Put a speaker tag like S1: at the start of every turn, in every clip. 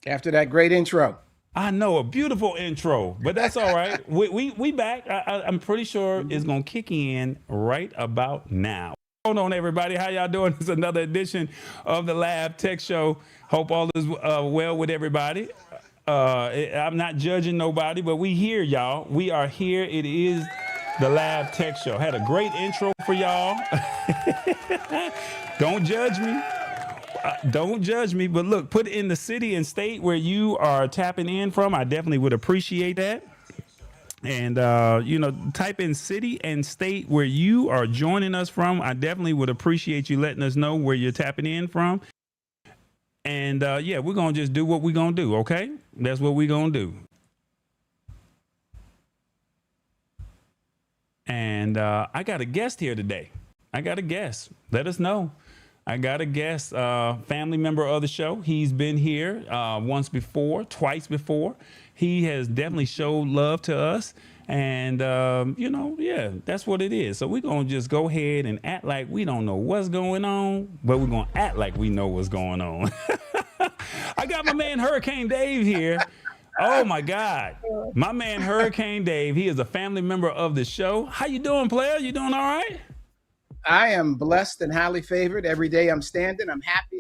S1: After that great intro.
S2: I know, a beautiful intro, but that's all right. We back. I'm pretty sure it's
S1: Mhm.
S2: gonna kick in right about now. Hold on, everybody. How y'all doing? It's another edition of the Lab Tech Show. Hope all is well with everybody. I'm not judging nobody, but we here, y'all. We are here. It is the Lab Tech Show. Had a great intro for y'all. Don't judge me. Don't judge me, but look, put in the city and state where you are tapping in from. I definitely would appreciate that. And, type in city and state where you are joining us from. I definitely would appreciate you letting us know where you're tapping in from. And, we're going to just do what we're going to do, okay? That's what we're going to do. And I got a guest here today. I got a guest. Let us know. I got a guest, family member of the show. He's been here once before, twice before. He has definitely showed love to us. And, that's what it is. So we're going to just go ahead and act like we don't know what's going on, but we're going to act like we know what's going on. I got my man Hurricane Dave here. Oh, my God. My man Hurricane Dave. He is a family member of the show. How you doing, player? You doing all right?
S1: I am blessed and highly favored. Every day I'm standing. I'm happy.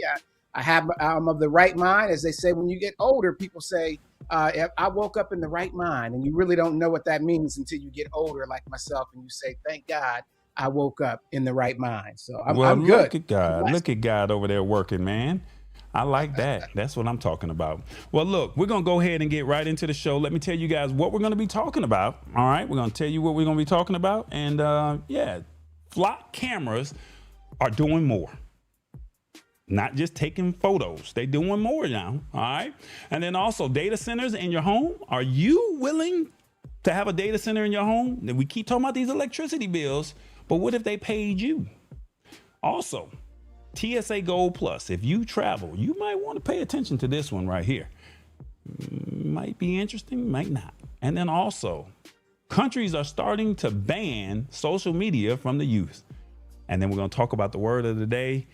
S1: I'm of the right mind. As they say, when you get older, people say, I woke up in the right mind. And you really don't know what that means until you get older, like myself, and you say, thank God I woke up in the right mind. So
S2: Well,
S1: I'm good.
S2: look at God. Look at God over there working, man. I like that. That's what I'm talking about. Well, look, we're going to go ahead and get right into the show. Let me tell you guys what we're going to be talking about. All right. We're going to tell you what we're going to be talking about. And flock cameras are doing more. Not just taking photos. They're doing more now. All right. And then also data centers in your home. Are you willing to have a data center in your home? We keep talking about these electricity bills, but what if they paid you? Also, TSA Gold Plus. If you travel, you might want to pay attention to this one right here. Might be interesting, might not. And then also, countries are starting to ban social media from the youth. And then we're going to talk about the word of the day,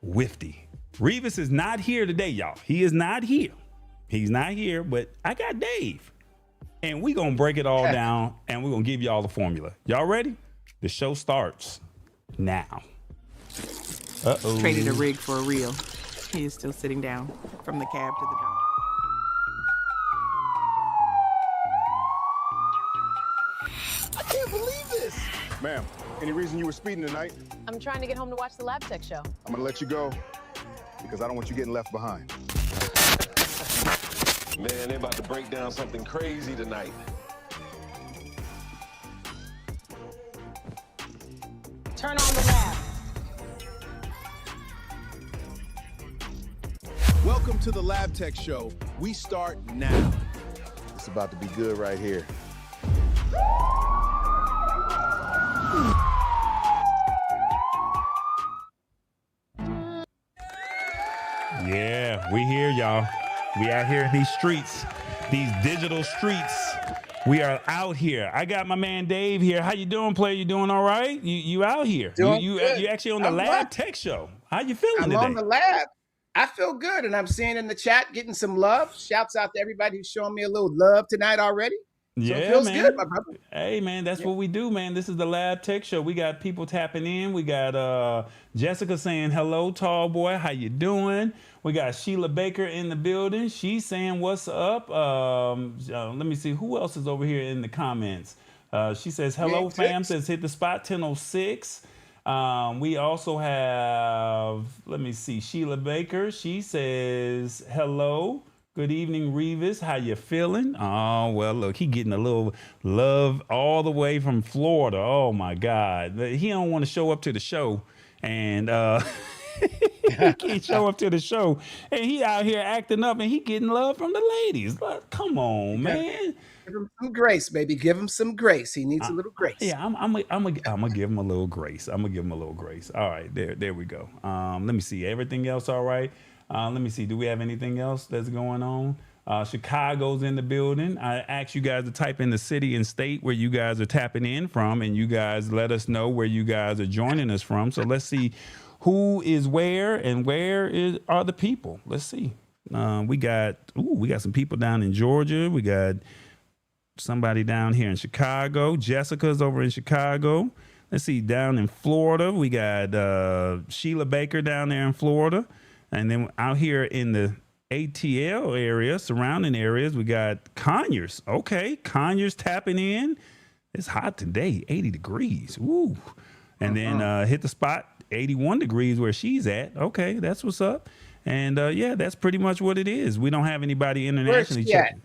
S2: Wifty. Revis is not here today, y'all. He is not here. He's not here, but I got Dave. And we're going to break it all down, and we're going to give y'all the formula. Y'all ready? The show starts now. Uh-oh.
S3: Traded a rig for a reel. He is still sitting down from the cab to the dock.
S4: I can't believe this! Ma'am, any reason you were speeding tonight?
S5: I'm trying to get home to watch the Lab Tech show.
S4: I'm gonna let you go because I don't want you getting left behind.
S6: Man, they're about to break down something crazy tonight.
S5: Turn on the lab.
S7: Welcome to the Lab Tech Show. We start now.
S4: It's about to be good right here.
S2: Yeah, we here, y'all. We out here in these streets, these digital streets. We are out here. I got my man Dave here. How you doing, player? You doing all right? You out here?
S1: Doing
S2: You
S1: good.
S2: actually on the
S1: I'm
S2: Lab
S1: blessed.
S2: Tech Show. How you feeling
S1: I'm
S2: today?
S1: on the lab. I feel good. And I'm seeing in the chat, getting some love. Shouts out to everybody who's showing me a little love tonight already. So it feels good, my brother.
S2: Hey, man, that's what we do, man. This is the Lab Tech Show. We got people tapping in. We got Jessica saying, hello, tall boy. How you doing? We got Sheila Baker in the building. She's saying, what's up? Let me see. Who else is over here in the comments? She says, hello,
S1: Big
S2: fam.
S1: tips.
S2: Says, hit the spot, 10:06. We also have, let me see, Sheila Baker. She says, hello. Good evening, Revis. How you feeling? Oh, well, look, he getting a little love all the way from Florida. Oh, my God. He don't want to show up to the show. And he can't show up to the show. And he out here acting up, and he getting love from the ladies. Like, come on, man.
S1: Give him some grace, baby. Give him some grace. He needs a little grace.
S2: Yeah, I'm gonna give him a little grace. I'm gonna give him a little grace. All right, there we go. Let me see. Everything else all right? Let me see. Do we have anything else that's going on? Chicago's in the building. I asked you guys to type in the city and state where you guys are tapping in from, and you guys let us know where you guys are joining us from. So let's see who is where and are the people. Let's see. We got some people down in Georgia. We got somebody down here in Chicago. Jessica's over in Chicago. Let's see, down in Florida, we got Sheila Baker down there in Florida. And then out here in the ATL area, surrounding areas, we got Conyers. Okay, Conyers tapping in. It's hot today, 80 degrees. Woo. And then Hit the Spot, 81 degrees where she's at. Okay, that's what's up. And yeah, that's pretty much what it is. We don't have anybody internationally checking.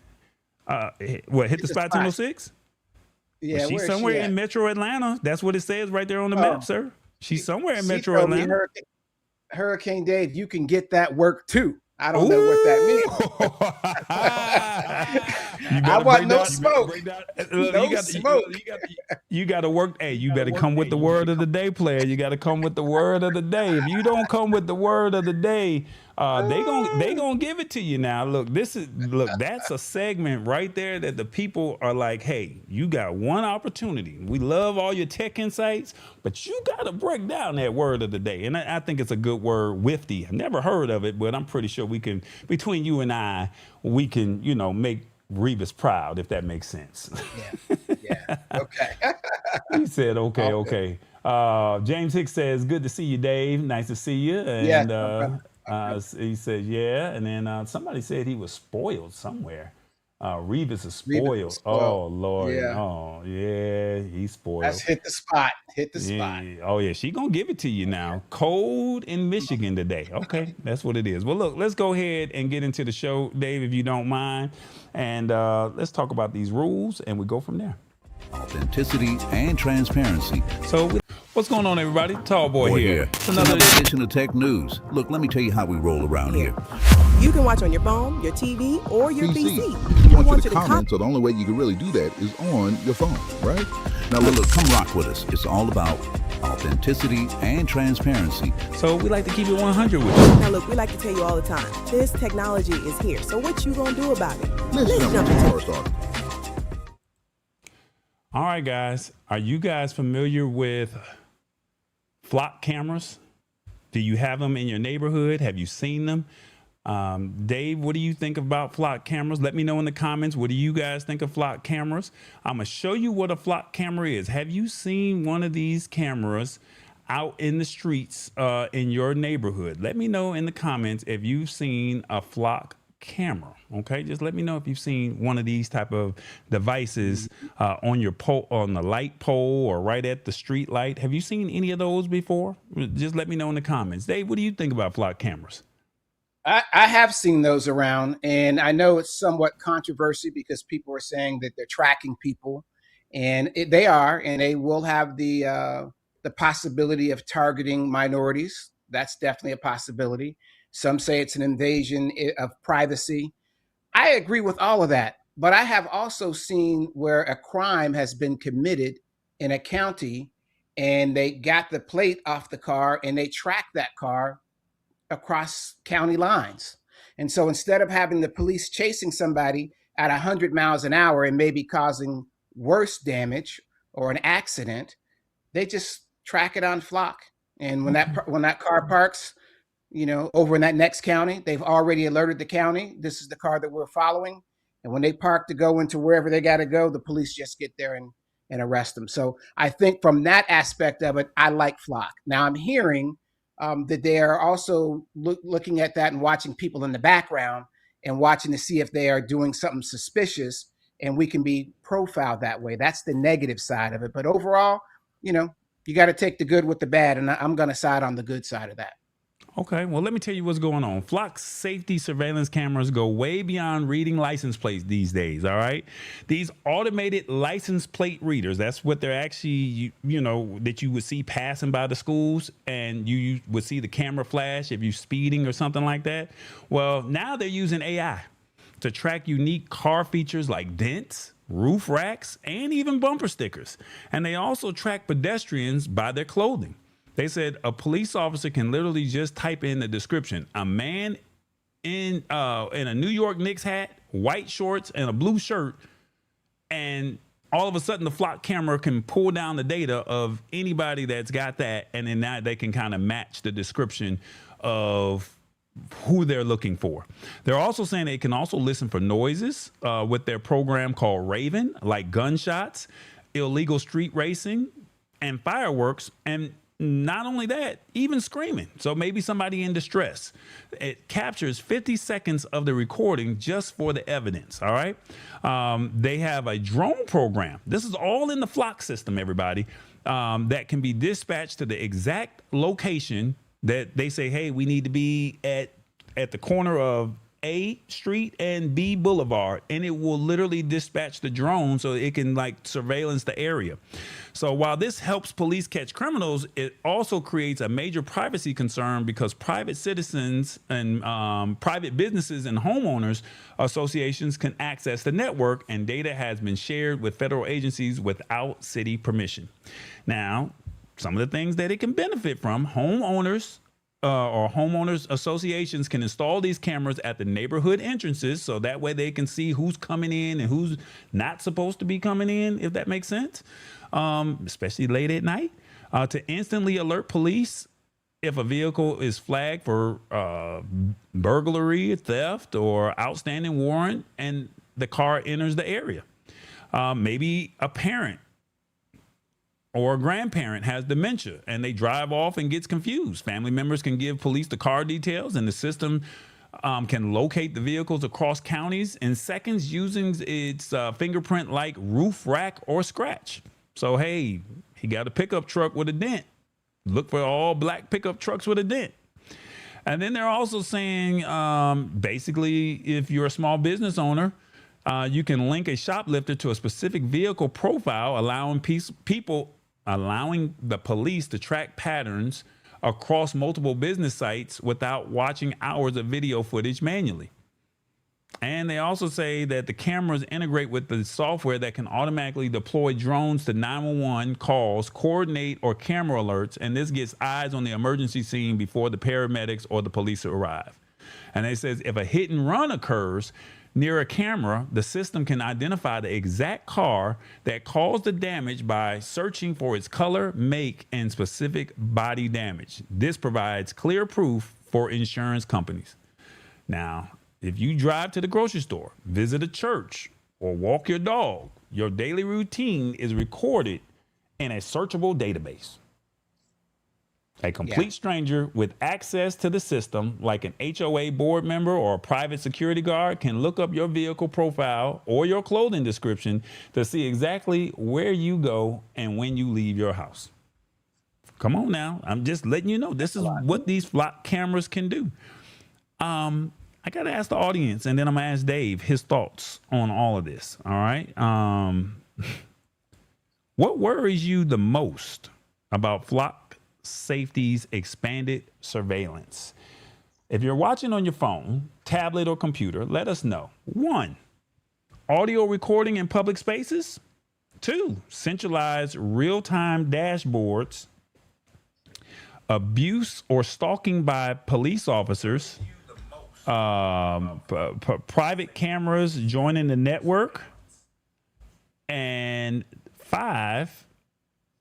S2: Hit the Spot 1006?
S1: Yeah,
S2: well, she's somewhere in Metro Atlanta. That's what it says right there on the map, sir. She's somewhere in Metro Atlanta.
S1: Hurricane Dave, you can get that work too. I don't know what that means. I want no smoke. No smoke.
S2: You got to work. Hey, you better come with the word of the day, player. You got to come with the word of the day. If you don't come with the word of the day, they gonna give it to you. Now, look, that's a segment right there that the people are like, hey, you got one opportunity. We love all your tech insights, but you got to break down that word of the day. And I think it's a good word, Wifty. I've never heard of it, but I'm pretty sure we can, between you and I, we can, make Revis proud, if that makes sense.
S1: Yeah. Okay.
S2: He said, okay. James Hicks says, good to see you, Dave. Nice to see you. And he said, yeah. And then somebody said he was spoiled somewhere. Revis is spoiled. Oh, Lord.
S1: Yeah.
S2: Oh, yeah. He's spoiled.
S1: That's Hit the Spot. Hit the Spot.
S2: Oh, yeah. She going to give it to you now. Cold in Michigan today. Okay. That's what it is. Well, look, let's go ahead and get into the show, Dave, if you don't mind. And let's talk about these rules, and we go from there.
S8: Authenticity and transparency.
S2: So, what's going on, everybody? Tall Boy here.
S8: It's another edition of Tech News. Look, let me tell you how we roll around here.
S3: You can watch on your phone, your TV, or your PC.
S7: You want you to comment, so the only way you can really do that is on your phone, right?
S8: Now, look, come rock with us. It's all about authenticity and transparency.
S2: So we like to keep it 100 with you.
S3: Now, look, we like to tell you all the time, this technology is here. So what you gonna do about it?
S7: Let's jump into the first article.
S2: All right, guys. Are you guys familiar with flock cameras? Do you have them in your neighborhood? Have you seen them? Dave, what do you think about flock cameras? Let me know in the comments. What do you guys think of flock cameras? I'm going to show you what a flock camera is. Have you seen one of these cameras out in the streets in your neighborhood? Let me know in the comments if you've seen a flock camera. Okay, just let me know if you've seen one of these type of devices on your pole, on the light pole, or right at the street light. Have you seen any of those before? Just let me know in the comments. Dave, what do you think about flock cameras?
S1: I have seen those around, and I know it's somewhat controversial because people are saying that they're tracking people, and they are, and they will have the possibility of targeting minorities. That's definitely a possibility. Some say it's an invasion of privacy. I agree with all of that, but I have also seen where a crime has been committed in a county, and they got the plate off the car, and they tracked that car across county lines. And so instead of having the police chasing somebody at 100 miles an hour and maybe causing worse damage or an accident, they just track it on flock. And when that car parks, over in that next county, they've already alerted the county, this is the car that we're following. And when they park to go into wherever they got to go, the police just get there and arrest them. So I think from that aspect of it, I like flock. Now I'm hearing that they are also looking at that and watching people in the background and watching to see if they are doing something suspicious, and we can be profiled that way. That's the negative side of it. But overall, you got to take the good with the bad, and I'm going to side on the good side of that.
S2: Okay, well, let me tell you what's going on. Flock safety surveillance cameras go way beyond reading license plates these days, all right? These automated license plate readers, that's what they're actually, that you would see passing by the schools, and you would see the camera flash if you're speeding or something like that. Well, now they're using AI to track unique car features like dents, roof racks, and even bumper stickers. And they also track pedestrians by their clothing. They said a police officer can literally just type in the description, a man in a New York Knicks hat, white shorts, and a blue shirt, and all of a sudden the flock camera can pull down the data of anybody that's got that, and then now they can kind of match the description of who they're looking for. They're also saying they can also listen for noises with their program called Raven, like gunshots, illegal street racing, and fireworks. And not only that, even screaming. So maybe somebody in distress. It captures 50 seconds of the recording just for the evidence. All right. They have a drone program. This is all in the Flock system, everybody, that can be dispatched to the exact location that they say, hey, we need to be at the corner of A Street and B Boulevard, and it will literally dispatch the drone so it can like surveillance the area. So while this helps police catch criminals, it also creates a major privacy concern because private citizens and private businesses and homeowners associations can access the network, and data has been shared with federal agencies without city permission. Now, some of the things that it can benefit from, homeowners or homeowners associations can install these cameras at the neighborhood entrances, so that way they can see who's coming in and who's not supposed to be coming in, if that makes sense, especially late at night, to instantly alert police if a vehicle is flagged for burglary, theft, or outstanding warrant, and the car enters the area. Maybe a parent or a grandparent has dementia and they drive off and gets confused. Family members can give police the car details, and the system can locate the vehicles across counties in seconds using its fingerprint like roof rack or scratch. So, hey, he got a pickup truck with a dent. Look for all black pickup trucks with a dent. And then they're also saying, basically, if you're a small business owner, you can link a shoplifter to a specific vehicle profile, allowing the police to track patterns across multiple business sites without watching hours of video footage manually. And they also say that the cameras integrate with the software that can automatically deploy drones to 911 calls, coordinate or camera alerts, and this gets eyes on the emergency scene before the paramedics or the police arrive. And it says if a hit and run occurs near a camera, the system can identify the exact car that caused the damage by searching for its color, make, and specific body damage. This provides clear proof for insurance companies. Now, if you drive to the grocery store, visit a church, or walk your dog, your daily routine is recorded in a searchable database. A complete stranger with access to the system, like an HOA board member or a private security guard, can look up your vehicle profile or your clothing description to see exactly where you go and when you leave your house. Come on now. I'm just letting you know this is what these Flock cameras can do. I got to ask the audience, and then I'm going to ask Dave his thoughts on all of this. All right. What worries you the most about Flock Safety's expanded surveillance? If you're watching on your phone, tablet, or computer, let us know. 1, audio recording in public spaces. 2, centralized real-time dashboards. Abuse or stalking by police officers. Private cameras joining the network. And 5,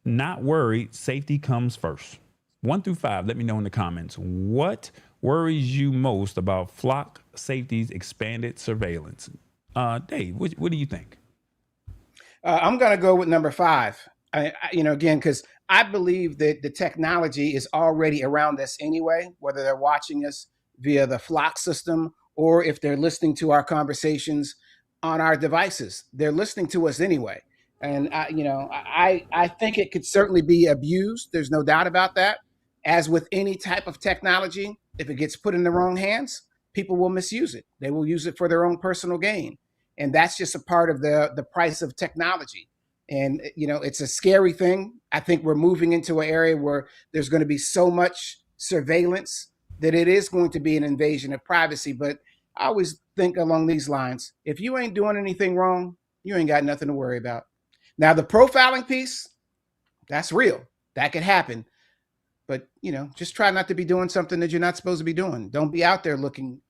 S2: not worried, safety comes first. 1 through 5, let me know in the comments. What worries you most about Flock Safety's expanded surveillance? Dave, what do you think?
S1: I'm going to go with number 5. Again, because I believe that the technology is already around us anyway, whether they're watching us via the Flock system or if they're listening to our conversations on our devices. They're listening to us anyway. And, I think it could certainly be abused. There's no doubt about that. As with any type of technology, if it gets put in the wrong hands, people will misuse it. They will use it for their own personal gain. And that's just a part of the price of technology. And, it's a scary thing. I think we're moving into an area where there's going to be so much surveillance that it is going to be an invasion of privacy. But I always think along these lines, if you ain't doing anything wrong, you ain't got nothing to worry about. Now, the profiling piece, that's real. That could happen. But, just try not to be doing something that you're not supposed to be doing. Don't be out there looking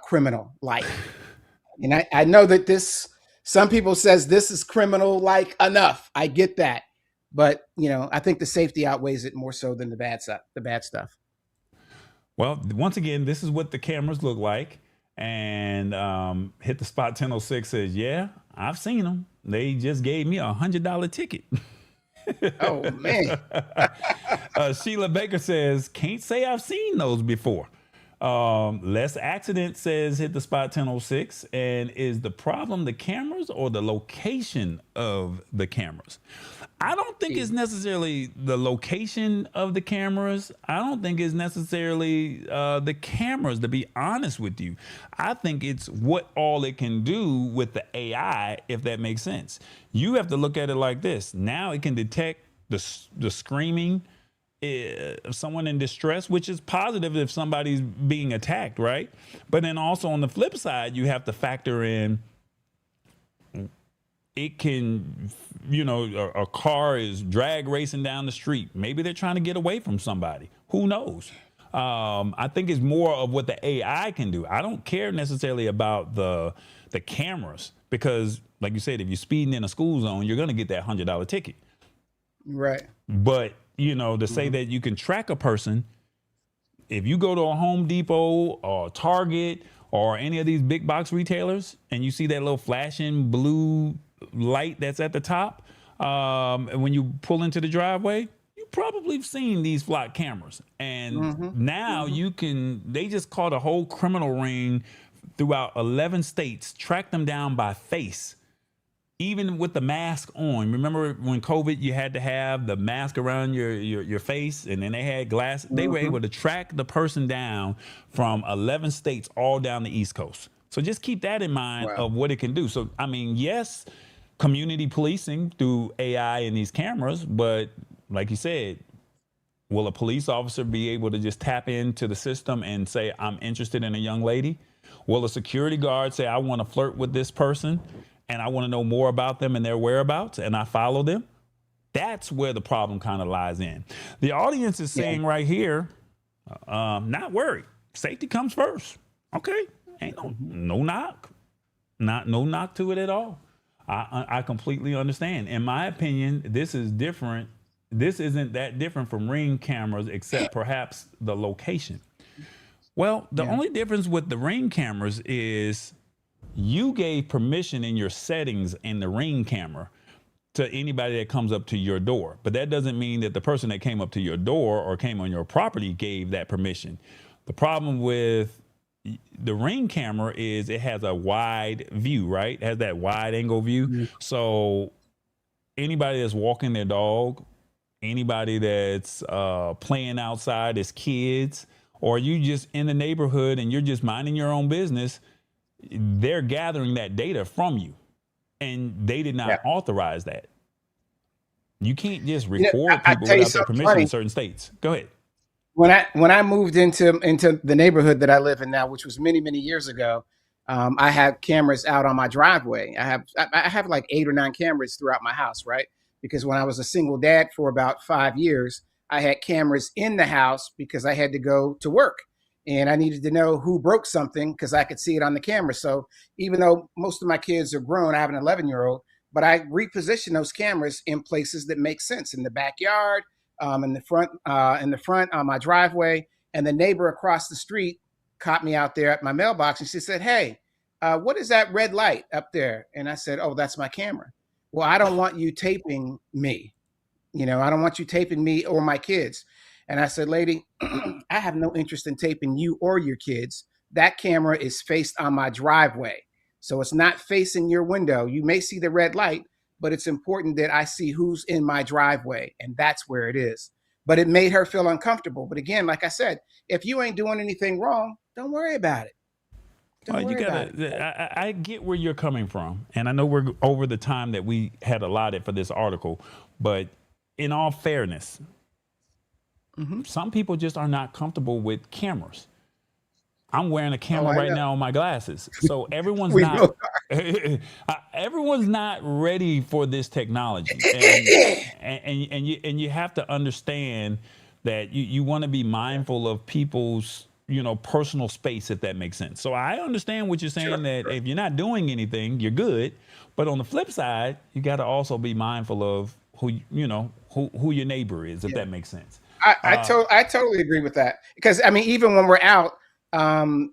S1: criminal-like. And I know that some people says this is criminal-like enough. I get that. But, I think the safety outweighs it more so than the bad stuff.
S2: Well, once again, this is what the cameras look like. And Hit the Spot 1006 says, yeah, I've seen them. They just gave me $100 ticket.
S1: Oh, man.
S2: Sheila Baker says, can't say I've seen those before. Less Accident says, Hit the Spot 1006. And is the problem the cameras or the location of the cameras? I don't think it's necessarily the location of the cameras. I don't think it's necessarily the cameras, to be honest with you. I think it's what all it can do with the AI, if that makes sense. You have to look at it like this. Now it can detect the screaming of someone in distress, which is positive if somebody's being attacked, right? But then also on the flip side, you have to factor in it can, a car is drag racing down the street. Maybe they're trying to get away from somebody. Who knows? I think it's more of what the AI can do. I don't care necessarily about the cameras because, like you said, if you're speeding in a school zone, you're going to get that $100 ticket.
S1: Right.
S2: But, to say that you can track a person, if you go to a Home Depot or Target or any of these big box retailers and you see that little flashing blue light that's at the top, and when you pull into the driveway, you probably have seen these flock cameras. And now they just caught a whole criminal ring throughout 11 states, tracked them down by face, even with the mask on. Remember when COVID, you had to have the mask around your face, and then they had glass. They were able to track the person down from 11 states all down the East Coast. So just keep that in mind of what it can do. So, I mean, yes, community policing through AI and these cameras, but like you said, will a police officer be able to just tap into the system and say, I'm interested in a young lady? Will a security guard say, I want to flirt with this person and I want to know more about them and their whereabouts and I follow them? That's where the problem kind of lies in. The audience is saying right here, not worried. Safety comes first. Okay. Ain't no knock. No knock to it at all. I completely understand. In my opinion, this is different. This isn't that different from Ring cameras, except perhaps the location. Well, the only difference with the Ring cameras is you gave permission in your settings in the Ring camera to anybody that comes up to your door. But that doesn't mean that the person that came up to your door or came on your property gave that permission. The problem with the Ring camera is it has a wide view, right? It has that wide angle view. So anybody that's walking their dog, anybody that's playing outside as kids, or you just in the neighborhood and you're just minding your own business, they're gathering that data from you. And they did not authorize that. You can't just record people without their permission in certain states. Go ahead.
S1: When I moved into the neighborhood that I live in now, which was many years ago, I had cameras out on my driveway. I have like 8 or 9 cameras throughout my house, right? Because when I was a single dad for about 5 years, I had cameras in the house because I had to go to work and I needed to know who broke something because I could see it on the camera. So even though most of my kids are grown, I have an 11-year-old, but I reposition those cameras in places that make sense, in the backyard, in the front on my driveway. And the neighbor across the street caught me out there at my mailbox and she said, hey, what is that red light up there? And I said, oh, that's my camera. Well, I don't want you taping me. I don't want you taping me or my kids. And I said, lady, I have no interest in taping you or your kids. That camera is faced on my driveway. So it's not facing your window. You may see the red light, but it's important that I see who's in my driveway. And that's where it is. But it made her feel uncomfortable. But again, like I said, if you ain't doing anything wrong, don't worry about it.
S2: I get where you're coming from. And I know we're over the time that we had allotted for this article. But in all fairness, some people just are not comfortable with cameras. I'm wearing a camera right now on my glasses. So everyone's not ready for this technology. And you have to understand that you want to be mindful of people's personal space, if that makes sense. So I understand what you're saying, that if you're not doing anything, you're good. But on the flip side, you got to also be mindful of who your neighbor is, if that makes sense.
S1: I totally agree with that, because I mean, even when we're out, and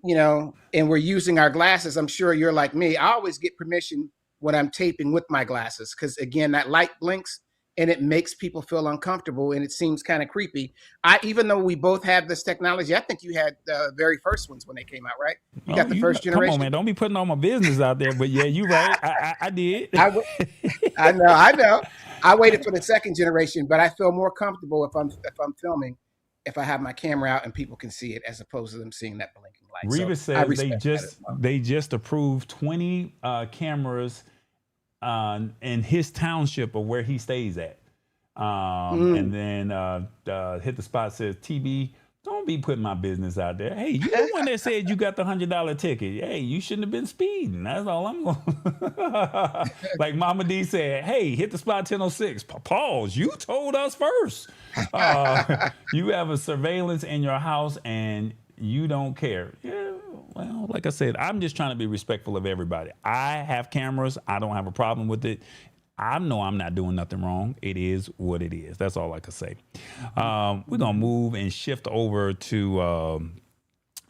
S1: we're using our glasses, I'm sure you're like me. I always get permission when I'm taping with my glasses, because again, that light blinks and it makes people feel uncomfortable and it seems kind of creepy. Even though we both have this technology, I think you had the very first ones when they came out, right? You got the first generation.
S2: Come on, man, don't be putting all my business out there. But yeah, you're right. I did.
S1: I know. I waited for the second generation, but I feel more comfortable if I'm filming, if I have my camera out and people can see it, as opposed to them seeing that blinking light.
S2: Revis says they just approved 20 cameras in his township of where he stays at. And then Hit the Spot says, TB, don't be putting my business out there. Hey, you the one that said you got the $100 ticket. Hey, you shouldn't have been speeding. That's all I'm going. Like Mama D said, hey, Hit the Spot 1006. Pause. You told us first. You have a surveillance in your house and you don't care. Yeah, well, like I said, I'm just trying to be respectful of everybody. I have cameras. I don't have a problem with it. I know I'm not doing nothing wrong. It is what it is. That's all I can say. We're going to move and shift over to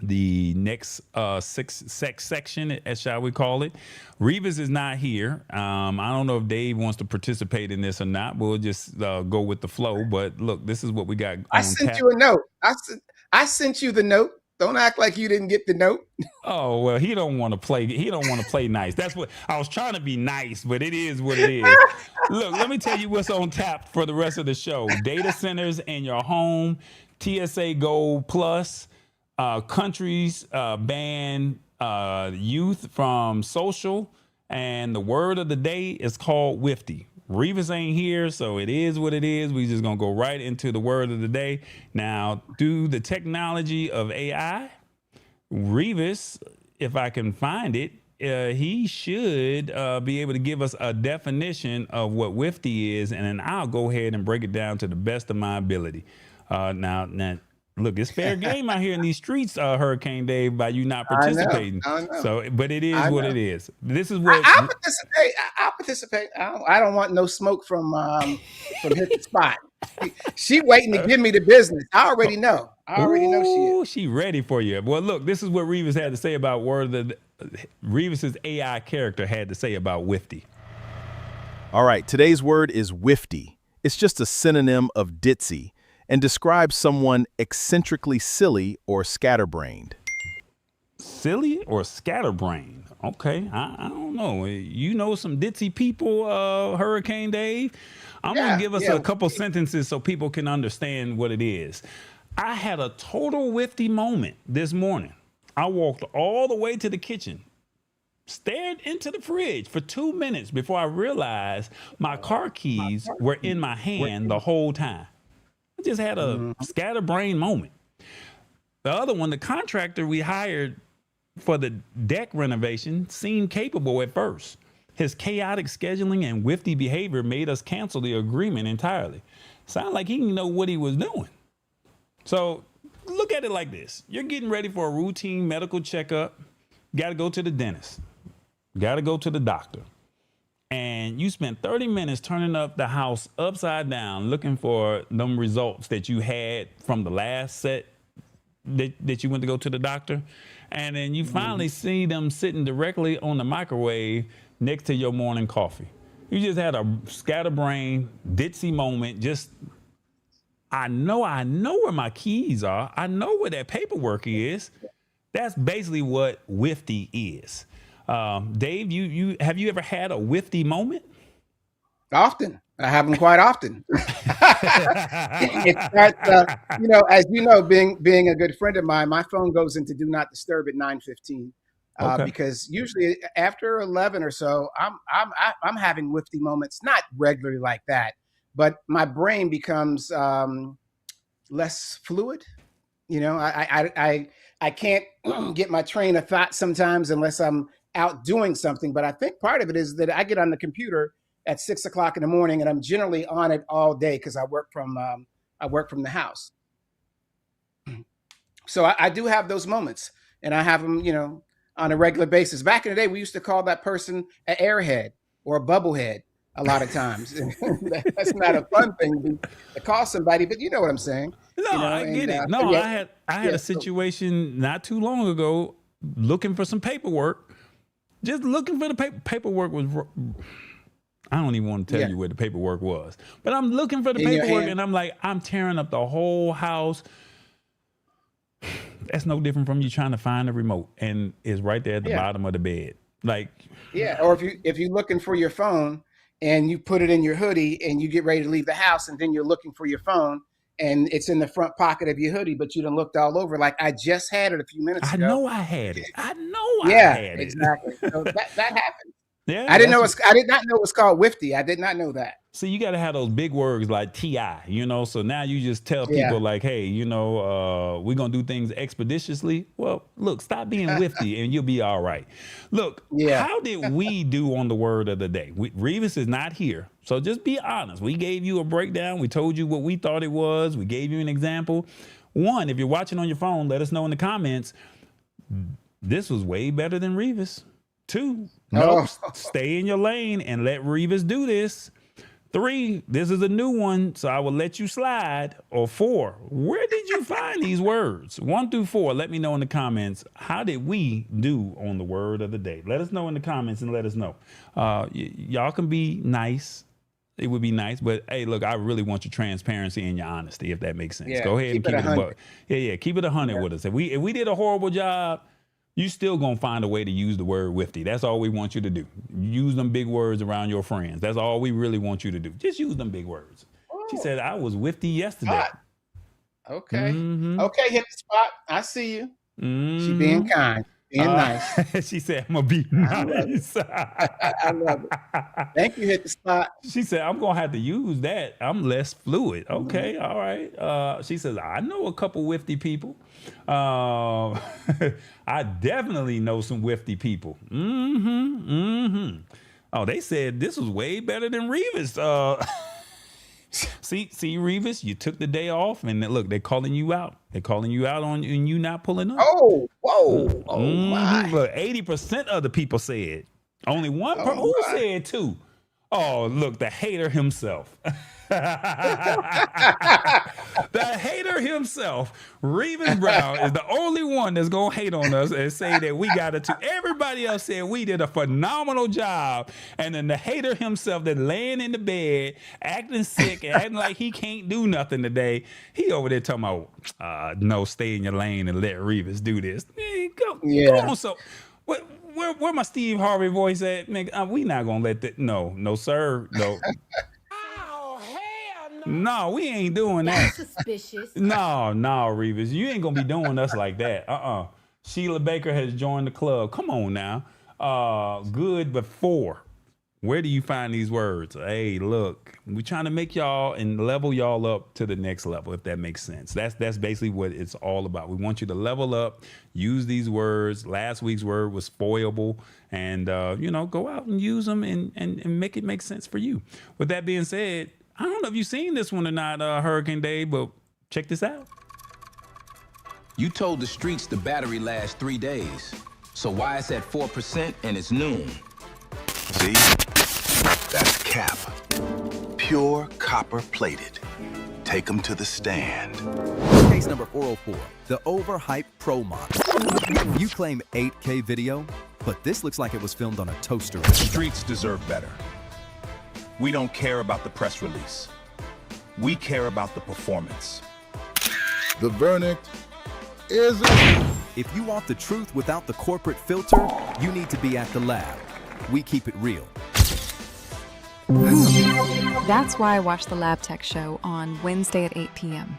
S2: the next section, as shall we call it. Revis is not here. I don't know if Dave wants to participate in this or not. We'll just go with the flow. But look, this is what we got.
S1: I sent you a note. I sent you the note. Don't act like you didn't get the note.
S2: Oh, well, he don't want to play. He don't want to play nice. That's what I was trying to be nice, but it is what it is. Look, let me tell you what's on tap for the rest of the show. Data centers in your home, TSA Gold Plus, countries ban youth from social, and the word of the day is called Wifty. Revis ain't here, so it is what it is. We just gonna go right into the word of the day. Now, through the technology of AI, Revis, if I can find it, he should be able to give us a definition of what Wifty is, and then I'll go ahead and break it down to the best of my ability. Now, look, it's fair game out here in these streets, Hurricane Dave, by you not participating.
S1: I know.
S2: So, but it is what it is. This is what
S1: I'll participate. I'll participate. I don't want no smoke from Hit the Spot. She waiting to give me the business. I already know. Know she is.
S2: She ready for you. Well, look, this is what Revis had to say about Revis's AI character had to say about Wifty.
S9: All right, today's word is Wifty. It's just a synonym of ditzy and describes someone eccentrically silly or scatterbrained.
S2: Silly or scatterbrained? Okay, I don't know. You know some ditzy people, Hurricane Dave? I'm going to give us a couple sentences so people can understand what it is. I had a total Wifty moment this morning. I walked all the way to the kitchen, stared into the fridge for 2 minutes before I realized my car keys were in my hand the whole time. I just had a scatterbrain moment. The other one, the contractor we hired for the deck renovation seemed capable at first. His chaotic scheduling and Wifty behavior made us cancel the agreement entirely. Sounded like he didn't know what he was doing. So look at it like this. You're getting ready for a routine medical checkup. Got to go to the dentist. Got to go to the doctor. And you spent 30 minutes turning up the house upside down looking for them results that you had from the last set that you went to go to the doctor. And then you finally see them sitting directly on the microwave next to your morning coffee. You just had a scatterbrain, ditzy moment. Just, I know where my keys are. I know where that paperwork is. That's basically what Wifty is. Dave, you have you ever had a Wifty moment?
S1: Often. I have them quite often. It starts, as you know, being a good friend of mine, my phone goes into do not disturb at 9:15 because usually after 11 or so, I'm having Wifty moments, not regularly like that, but my brain becomes less fluid. I can't get my train of thought sometimes unless I'm out doing something. But I think part of it is that I get on the computer at 6 o'clock in the morning, and I'm generally on it all day because I work from the house. So I do have those moments, and I have them, on a regular basis. Back in the day, we used to call that person an airhead or a bubblehead. a lot of times. That's not a fun thing to call somebody, but you know what I'm saying.
S2: No,
S1: You know,
S2: I get it.
S1: so
S2: No,
S1: yeah,
S2: I had a situation not too long ago looking for some paperwork. Just looking for the paperwork was. I don't even want to tell you where the paperwork was, but I'm looking for the paperwork and I'm like, I'm tearing up the whole house. That's no different from you trying to find the remote and it's right there at the bottom of the bed. Like,
S1: or if you're looking for your phone and you put it in your hoodie and you get ready to leave the house and then you're looking for your phone and it's in the front pocket of your hoodie, but you done looked all over. Like I just had it a few minutes ago.
S2: I know I had it. I had it.
S1: Exactly. So that happened.
S2: Yeah,
S1: I did not know it was called Wifty. I did not know that.
S2: So you got to have those big words like TI, you know. So now you just tell people like, hey, you know, we're gonna do things expeditiously. Well, look, stop being Wifty and you'll be all right. Look, how did we do on the word of the day? Revis is not here, so just be honest. We gave you a breakdown. We told you what we thought it was. We gave you an example. One, if you're watching on your phone, let us know in the comments. This was way better than Revis. 2, stay in your lane and let Revis do this. 3, this is a new one, so I will let you slide. Or 4, where did you find these words? 1 through 4, let me know in the comments. How did we do on the word of the day? Let us know in the comments and let us know. Y'all can be nice. It would be nice, but hey, look, I really want your transparency and your honesty, if that makes sense. Go ahead and keep it 100. Keep it 100 with us. If we did a horrible job, you still gonna find a way to use the word Wifty. That's all we want you to do. Use them big words around your friends. That's all we really want you to do. Just use them big words. She said, I was Wifty yesterday.
S1: Okay. Okay, hit the spot. I see you. She being kind, being nice.
S2: She said, I'm gonna be nice.
S1: I love it. Thank you, hit the spot.
S2: She said, I'm gonna have to use that. I'm less fluid. Okay, all right. She says, I know a couple Wifty people. I definitely know some Wifty people. Oh, they said this was way better than Revis. See, Revis, you took the day off, and look, they're calling you out. They're calling you out on and you not pulling up.
S1: Oh, whoa, my!
S2: But 80% of the people said. Only one person who said 2. Oh, look, the hater himself. The hater himself, Revis Brown, is the only one that's gonna hate on us and say that we got it too. Everybody else said we did a phenomenal job, and then the hater himself that laying in the bed, acting sick and acting like he can't do nothing today, he over there talking about, no, stay in your lane and let Revis do this. Man, go on. So, where my Steve Harvey voice at? Man, we not gonna let that. No, sir, no. No, we ain't doing that.
S5: Suspicious.
S2: No, Revis. You ain't gonna be doing us like that. Sheila Baker has joined the club. Come on now. Good before. Where do you find these words? Hey, look, we're trying to make y'all and level y'all up to the next level, if that makes sense. That's basically what it's all about. We want you to level up, use these words. Last week's word was foible, and go out and use them and make it make sense for you. With that being said, I don't know if you've seen this one or not, Hurricane Dave, but check this out.
S10: You told the streets the battery lasts 3 days. So why it's at 4% and it's noon?
S11: See? That's cap. Pure copper plated. Take them to the stand.
S8: Case number 404, the overhyped Pro model. You claim 8K video, but this looks like it was filmed on a toaster.
S11: Streets deserve better. We don't care about the press release. We care about the performance.
S7: The verdict is...
S8: If you want the truth without the corporate filter, you need to be at the lab. We keep it real.
S12: That's why I watched the Lab Tech show on Wednesday at 8 p.m.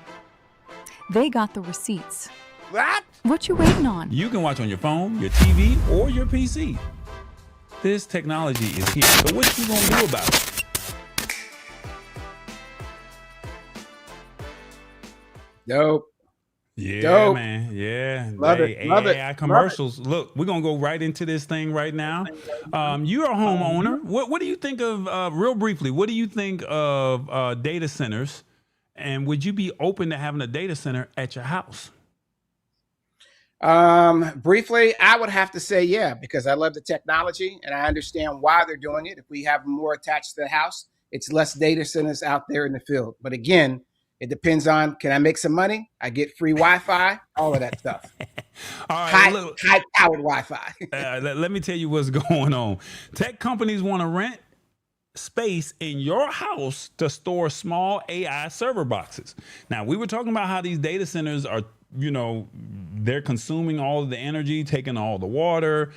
S12: They got the receipts. What you waiting on?
S2: You can watch on your phone, your TV, or your PC. This technology is here. So what you gonna do about it?
S1: Dope.
S2: Yeah,
S1: Dope.
S2: man. Yeah.
S1: Love it. Love it.
S2: AI commercials. Look, we're going to go right into this thing right now. You're a homeowner. What do you think of, real briefly, what do you think of data centers? And would you be open to having a data center at your house?
S1: Briefly, I would have to say, yeah, because I love the technology and I understand why they're doing it. If we have more attached to the house, it's less data centers out there in the field. But again, it depends on, can I make some money? I get free Wi-Fi, all of that stuff.
S2: All right,
S1: high-powered Wi-Fi.
S2: let me tell you what's going on. Tech companies want to rent space in your house to store small AI server boxes. Now, we were talking about how these data centers are, they're consuming all of the energy, taking all the water.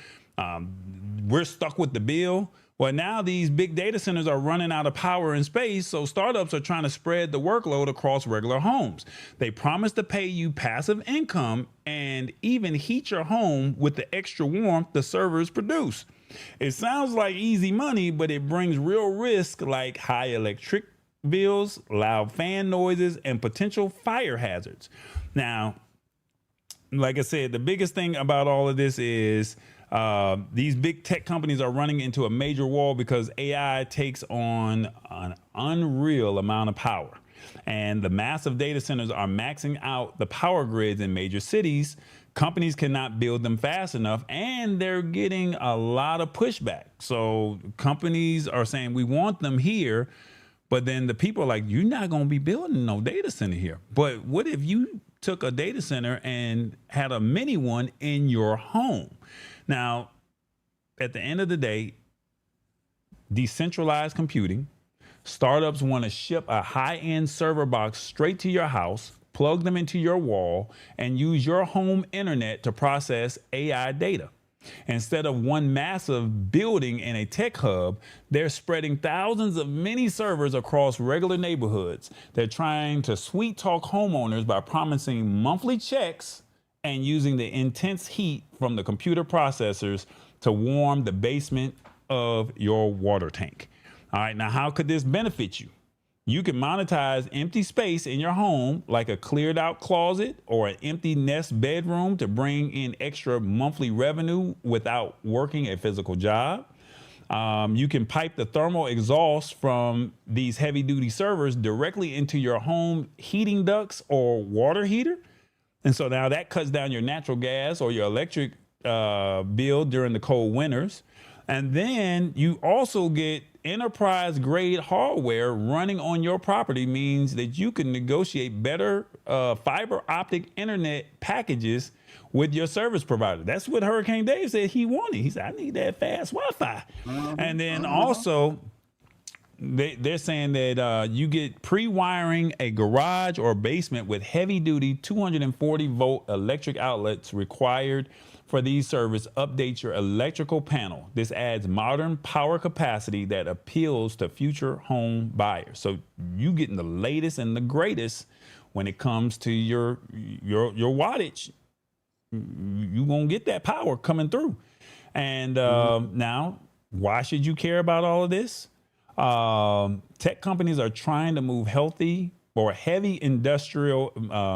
S2: We're stuck with the bill. Well, now these big data centers are running out of power and space, so startups are trying to spread the workload across regular homes. They promise to pay you passive income and even heat your home with the extra warmth the servers produce. It sounds like easy money, but it brings real risk like high electric bills, loud fan noises, and potential fire hazards. Now, like I said, the biggest thing about all of this is these big tech companies are running into a major wall because AI takes on an unreal amount of power. And the massive data centers are maxing out the power grids in major cities. Companies cannot build them fast enough, and they're getting a lot of pushback. So companies are saying, we want them here, but then the people are like, you're not going to be building no data center here. But what if you took a data center and had a mini one in your home? Now, at the end of the day, decentralized computing, startups want to ship a high-end server box straight to your house, plug them into your wall, and use your home internet to process AI data. Instead of one massive building in a tech hub, they're spreading thousands of mini servers across regular neighborhoods. They're trying to sweet talk homeowners by promising monthly checks and using the intense heat from the computer processors to warm the basement of your water tank. All right, now how could this benefit you? You can monetize empty space in your home, like a cleared out closet or an empty nest bedroom, to bring in extra monthly revenue without working a physical job. You can pipe the thermal exhaust from these heavy duty servers directly into your home heating ducts or water heater. And so now that cuts down your natural gas or your electric bill during the cold winters. And then you also get enterprise grade hardware running on your property, means that you can negotiate better fiber optic internet packages with your service provider. That's what Hurricane Dave said he wanted. He said, I need that fast Wi-Fi. And then also, they're saying that you get pre-wiring a garage or basement with heavy-duty 240-volt electric outlets required for these servers. Update your electrical panel. This adds modern power capacity that appeals to future home buyers. So you getting the latest and the greatest when it comes to your wattage. You gonna get that power coming through. And now, why should you care about all of this? Tech companies are trying to move healthy or heavy industrial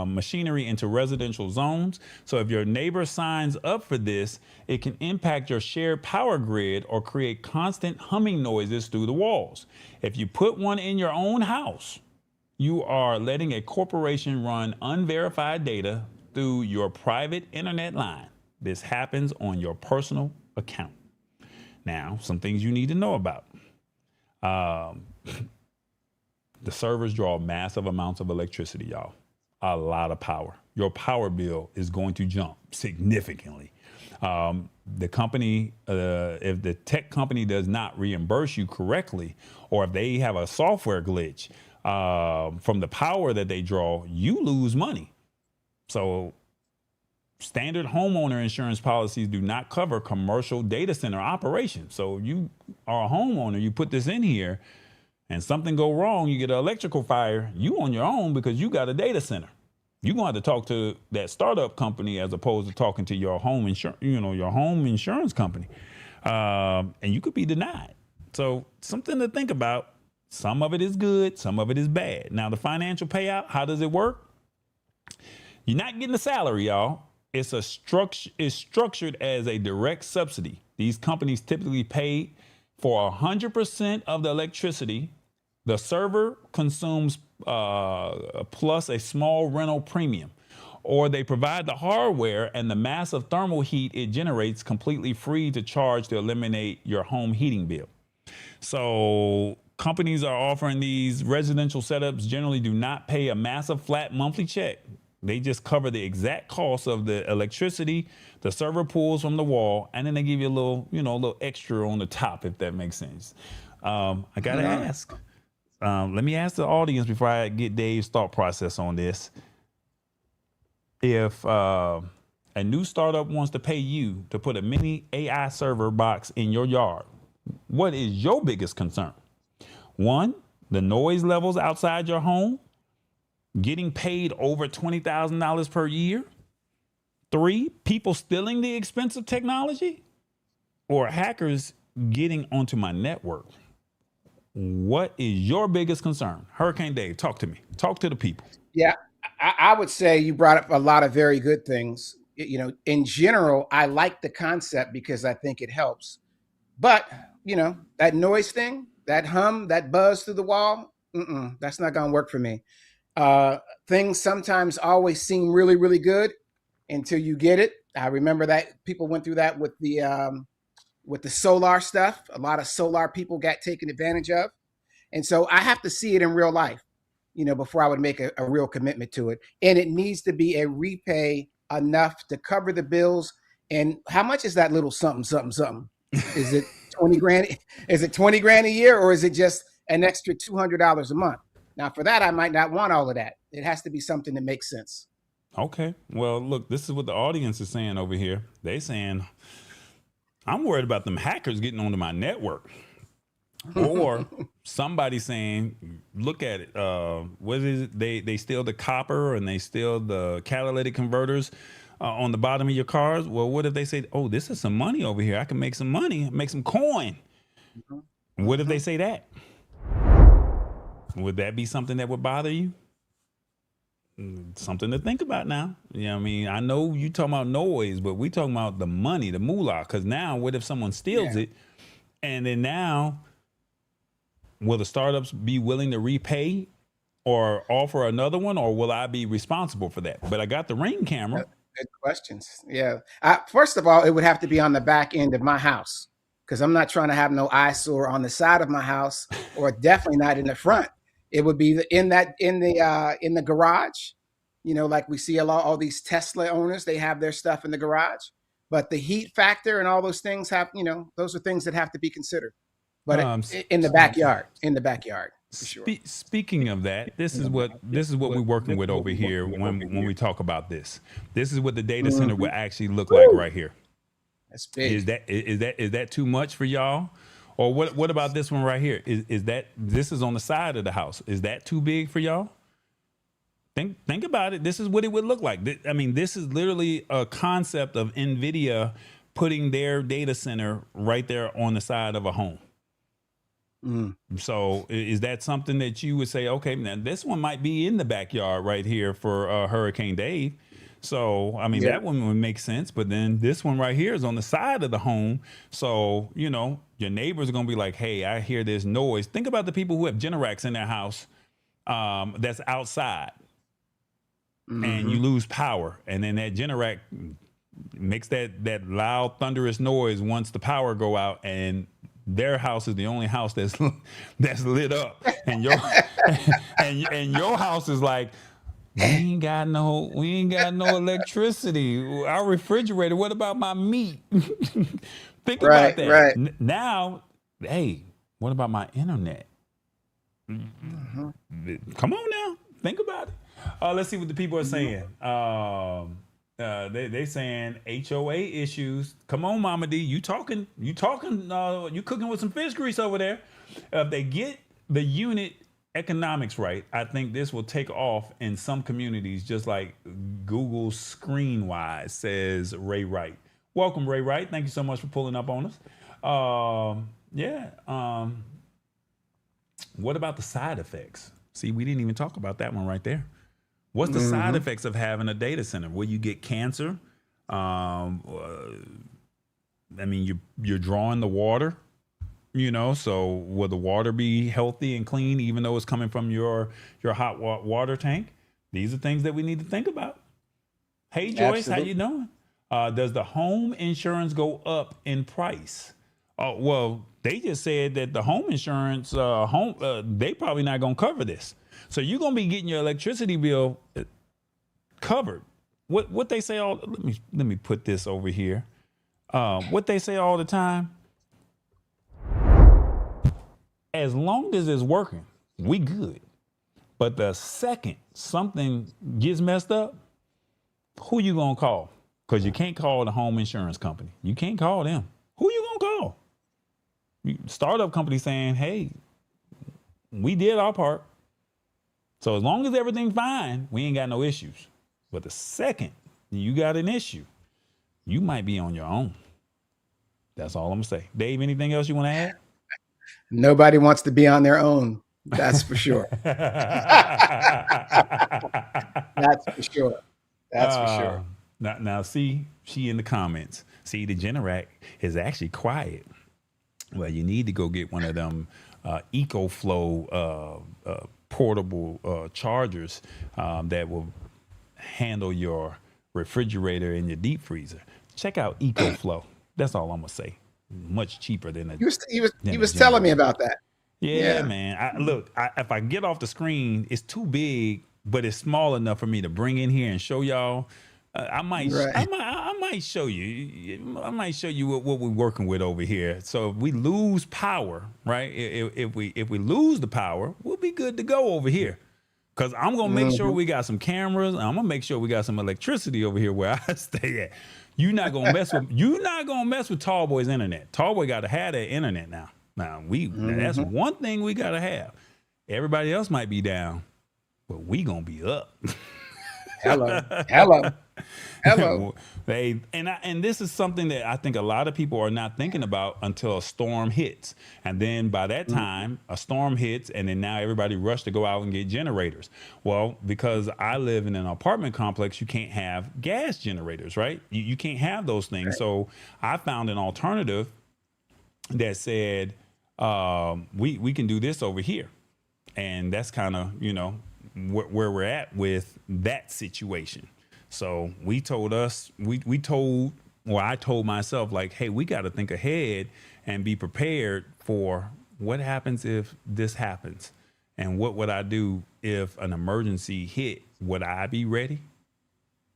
S2: machinery into residential zones. So if your neighbor signs up for this, it can impact your shared power grid or create constant humming noises through the walls. If you put one in your own house, you are letting a corporation run unverified data through your private internet line. This happens on your personal account. Now, some things you need to know about. The servers draw massive amounts of electricity, y'all. A lot of power. Your power bill is going to jump significantly. The company, if the tech company does not reimburse you correctly, or if they have a software glitch from the power that they draw, you lose money. So standard homeowner insurance policies do not cover commercial data center operations. So you are a homeowner, you put this in here, and something go wrong, you get an electrical fire, you on your own because you got a data center. You're going to have to talk to that startup company as opposed to talking to your home insurance, your home insurance company. And you could be denied. So something to think about. Some of it is good, some of it is bad. Now, the financial payout, how does it work? You're not getting a salary, y'all. It's structured as a direct subsidy. These companies typically pay for 100% of the electricity the server consumes plus a small rental premium. or they provide the hardware and the massive thermal heat it generates completely free to charge to eliminate your home heating bill. So companies are offering these residential setups generally do not pay a massive flat monthly check. They just cover the exact cost of the electricity, the server pulls from the wall, and then they give you a little, a little extra on the top, if that makes sense. I gotta ask. Let me ask the audience before I get Dave's thought process on this. If a new startup wants to pay you to put a mini AI server box in your yard, what is your biggest concern? 1, the noise levels outside your home, getting paid over $20,000 per year. 3, people stealing the expensive technology, or hackers getting onto my network. What is your biggest concern? Hurricane Dave, talk to me. Talk to the people.
S1: Yeah, I would say you brought up a lot of very good things. In general, I like the concept because I think it helps. But, that noise thing, that hum, that buzz through the wall, that's not going to work for me. Things sometimes always seem really, really good until you get it. I remember that people went through that with the solar stuff. A lot of solar people got taken advantage of. And so I have to see it in real life, before I would make a real commitment to it. And it needs to be a repay enough to cover the bills. And how much is that little something, something, something? Is it 20 grand? Is it 20 grand a year, or is it just an extra $200 a month? Now, for that, I might not want all of that. It has to be something that makes sense.
S2: Okay. Well, look, this is what the audience is saying over here. They saying, I'm worried about them hackers getting onto my network. Or somebody saying, look at it. What is it? They steal the copper and they steal the catalytic converters on the bottom of your cars. Well, what if they say, oh, this is some money over here. I can make some money, make some coin. What if they say that? Would that be something that would bother you? Something to think about now. I know you talking about noise, but we talking about the money, the moolah. Because now, what if someone steals it? And then now, will the startups be willing to repay or offer another one? Or will I be responsible for that? But I got the Ring camera.
S1: Good questions. Yeah. First of all, it would have to be on the back end of my house, because I'm not trying to have no eyesore on the side of my house, or definitely not in the front. It would be in the garage, like we see all these Tesla owners, they have their stuff in the garage, but the heat factor and all those things have, those are things that have to be considered, but in the backyard, for sure.
S2: Speaking of that, this is what we're working with over here when we talk about this. This is what the data center will actually look like right here.
S1: That's big.
S2: Is that too much for y'all? Or what about this one right here? This is on the side of the house. Is that too big for y'all? Think about it. This is what it would look like. This is literally a concept of NVIDIA putting their data center right there on the side of a home. So is that something that you would say, okay, now this one might be in the backyard right here for Hurricane Dave. So, that one would make sense. But then this one right here is on the side of the home. So, your neighbors are going to be like, hey, I hear this noise. Think about the people who have Generacs in their house that's outside. And you lose power. And then that Generac makes that loud, thunderous noise once the power go out. And their house is the only house that's lit up. And your and your house is like, we ain't got no electricity. Our refrigerator, what about my meat? Think about that. Right. Now, hey, what about my internet? Come on now. Think about it. Let's see what the people are saying. They saying HOA issues. Come on, Mama D. You cooking with some fish grease over there. If they get the unit economics right, I think this will take off in some communities, just like Google Screenwise, says Ray Wright. Welcome, Ray Wright. Thank you so much for pulling up on us. What about the side effects? See, we didn't even talk about that one right there. What's the side effects of having a data center? Will you get cancer? You're drawing the water. So will the water be healthy and clean, even though it's coming from your hot water tank? These are things that we need to think about. Hey, Joyce,
S1: Absolutely.
S2: how you doing? Does the home insurance go up in price? Oh, well, they just said that the home insurance, they probably not going to cover this. So you're going to be getting your electricity bill covered. What they say all, let me put this over here. What they say all the time, as long as it's working, we good. But the second something gets messed up, who you gonna call? Because you can't call the home insurance company. You can't call them. Who you gonna call? Startup company saying, hey, we did our part. So as long as everything's fine, we ain't got no issues. But the second you got an issue, you might be on your own. That's all I'm gonna say. Dave, anything else you want to add?
S1: Nobody wants to be on their own. That's for sure. That's for sure. That's for sure.
S2: Now, see, she in the comments. See, the Generac is actually quiet. Well, you need to go get one of them EcoFlow portable chargers that will handle your refrigerator and your deep freezer. Check out EcoFlow. That's all I'm gonna say. Much cheaper than a.
S1: He was telling me about that.
S2: Yeah, man. Look, if I get off the screen, it's too big, but it's small enough for me to bring in here and show y'all. I might show you. I might show you what we're working with over here. So if we lose power, right? If we lose the power, we'll be good to go over here. Cause I'm gonna make sure we got some cameras. I'm gonna make sure we got some electricity over here where I stay at. You're not gonna mess with Tallboy's internet. Tallboy got to have that internet now. Now that's one thing we gotta have. Everybody else might be down, but we gonna be up.
S1: Hello.
S2: Hey, and this is something that I think a lot of people are not thinking about until a storm hits. And then by that time, a storm hits, and then now everybody rush to go out and get generators. Well, because I live in an apartment complex, you can't have gas generators, right? You can't have those things. Right. So I found an alternative that said, we can do this over here. And that's kind of, where we're at with that situation. So I told myself, like, hey, we got to think ahead and be prepared for what happens if this happens. And what would I do if an emergency hit? Would I be ready?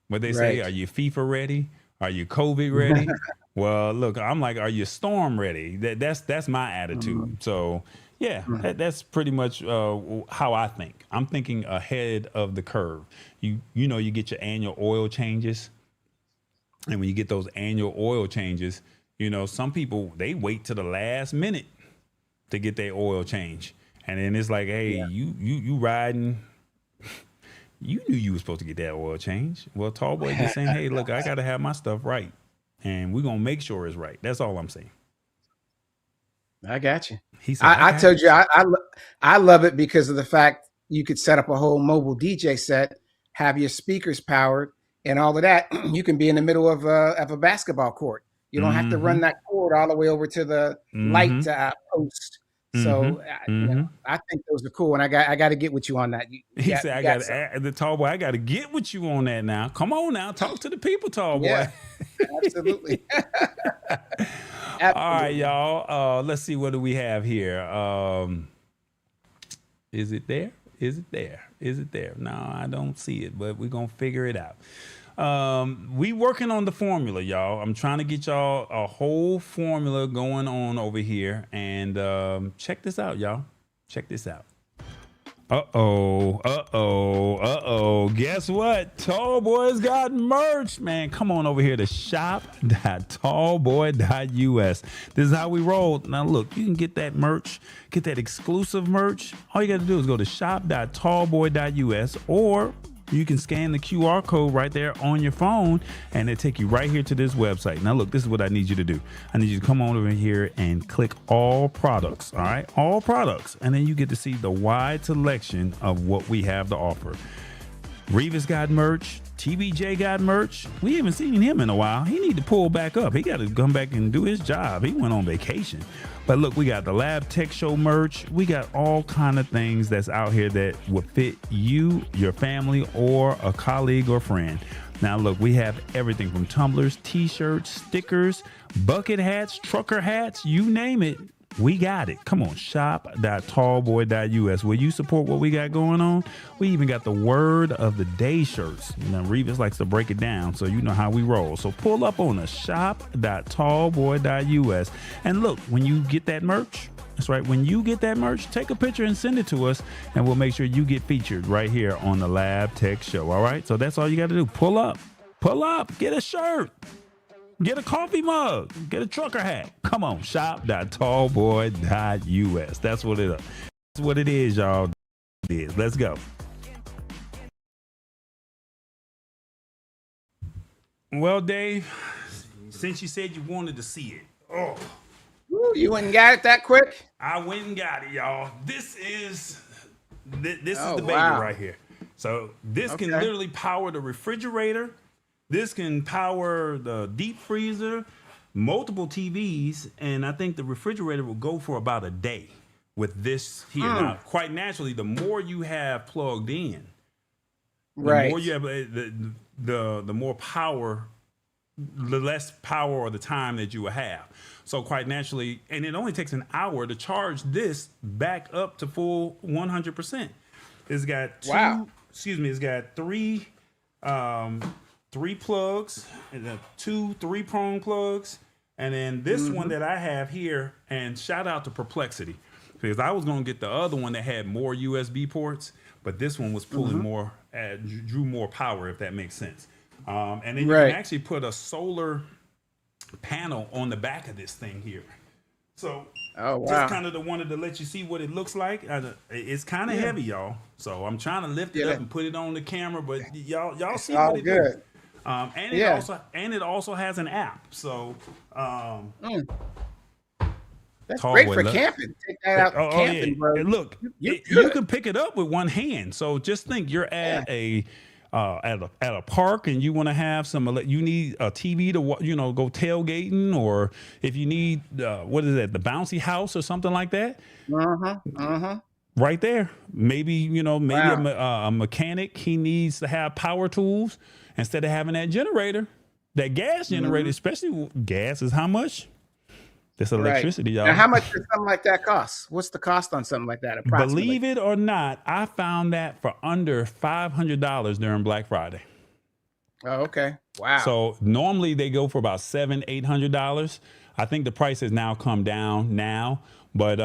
S2: What they say, are you FIFA ready? Are you COVID ready? Well, look, I'm like, are you storm ready? That's my attitude. So yeah, that's pretty much how I think. I'm thinking ahead of the curve. You get your annual oil changes. And when you get those annual oil changes, some people, they wait to the last minute to get their oil change. And then it's like, hey, you riding, you knew you were supposed to get that oil change. Well, Tallboy just saying, hey, look, I got to have my stuff right. And we're going to make sure it's right. That's all I'm saying.
S1: I got you.
S2: He said,
S1: I told you, I love it because of the fact you could set up a whole mobile DJ set, have your speakers powered and all of that. You can be in the middle of a basketball court. You don't have to run that cord all the way over to the light post. So I think those are cool. And I got to get with you on that.
S2: He said, I got the Tallboy. I got to get with you on that now. Come on now. Talk to the people, Tallboy. Yeah,
S1: absolutely.
S2: All right, y'all. Let's see. What do we have here? Is it there? Is it there? Is it there? No, I don't see it, but we're going to figure it out. We working on the formula, y'all. I'm trying to get y'all a whole formula going on over here. And check this out, y'all. Check this out. Guess what? Tallboy's got merch, man. Come on over here to shop.tallboy.us. This is how we roll. Now, look, you can get that merch, get that exclusive merch. All you got to do is go to shop.tallboy.us, or you can scan the QR code right there on your phone and it'll take you right here to this website. Now, look, this is what I need you to do. I need you to come on over here and click all products. All right. All products. And then you get to see the wide selection of what we have to offer. Revis got merch. TBJ got merch. We haven't seen him in a while. He need to pull back up. He got to come back and do his job. He went on vacation. But look, we got the Lab Tech Show merch. We got all kind of things that's out here that would fit you, your family, or a colleague or friend. Now, look, we have everything from tumblers, T-shirts, stickers, bucket hats, trucker hats, you name it. We got it. Come on, shop.tallboy.us. Will you support what we got going on? We even got the word of the day shirts. You know, Revis likes to break it down, so you know how we roll. So pull up on the shop.tallboy.us. And look, when you get that merch, that's right, when you get that merch, take a picture and send it to us, and we'll make sure you get featured right here on the Lab Tech Show, all right? So that's all you got to do. Pull up, get a shirt. Get a coffee mug. Get a trucker hat. Come on, shop.tallboy.us. That's what it is. That's what it is, y'all. It is. Let's go. Well, Dave, since you said you wanted to see it,
S1: Ooh, you went and got it that quick?
S2: I went and got it, y'all. This is the baby
S1: wow.
S2: right here. So this can literally power the refrigerator. This can power the deep freezer, multiple TVs, and I think the refrigerator will go for about a day with this here. Now, quite naturally, the more you have plugged in, the more you have the more power, the less power or the time that you will have. So quite naturally, and it only takes an hour to charge this back up to full 100%. It's got it's got three plugs and two 3-prong plugs, and then this one that I have here. And shout out to Perplexity, because I was gonna get the other one that had more USB ports, but this one was pulling more, drew more power, if that makes sense. And then you can actually put a solar panel on the back of this thing here. So just kind of wanted to let you see what it looks like. It's kind of heavy, y'all. So I'm trying to lift it up and put it on the camera, but y'all see what it does. And it also has an app. So
S1: that's great for camping. Take that out camping, bro.
S2: And look, you can pick it up with one hand. So just think you're at a park and you want to have you need a TV to go tailgating, or if you need what is that, the bouncy house or something like that. Right there. Maybe a mechanic, he needs to have power tools instead of having that generator, that gas generator. Especially gas is how much? This electricity, y'all.
S1: Now, how much does something like that cost? What's the cost on something like that? Approximately?
S2: Believe it or not, I found that for under $500 during Black Friday.
S1: Oh, okay. Wow.
S2: So normally they go for about $700-800. I think the price has now come down now, but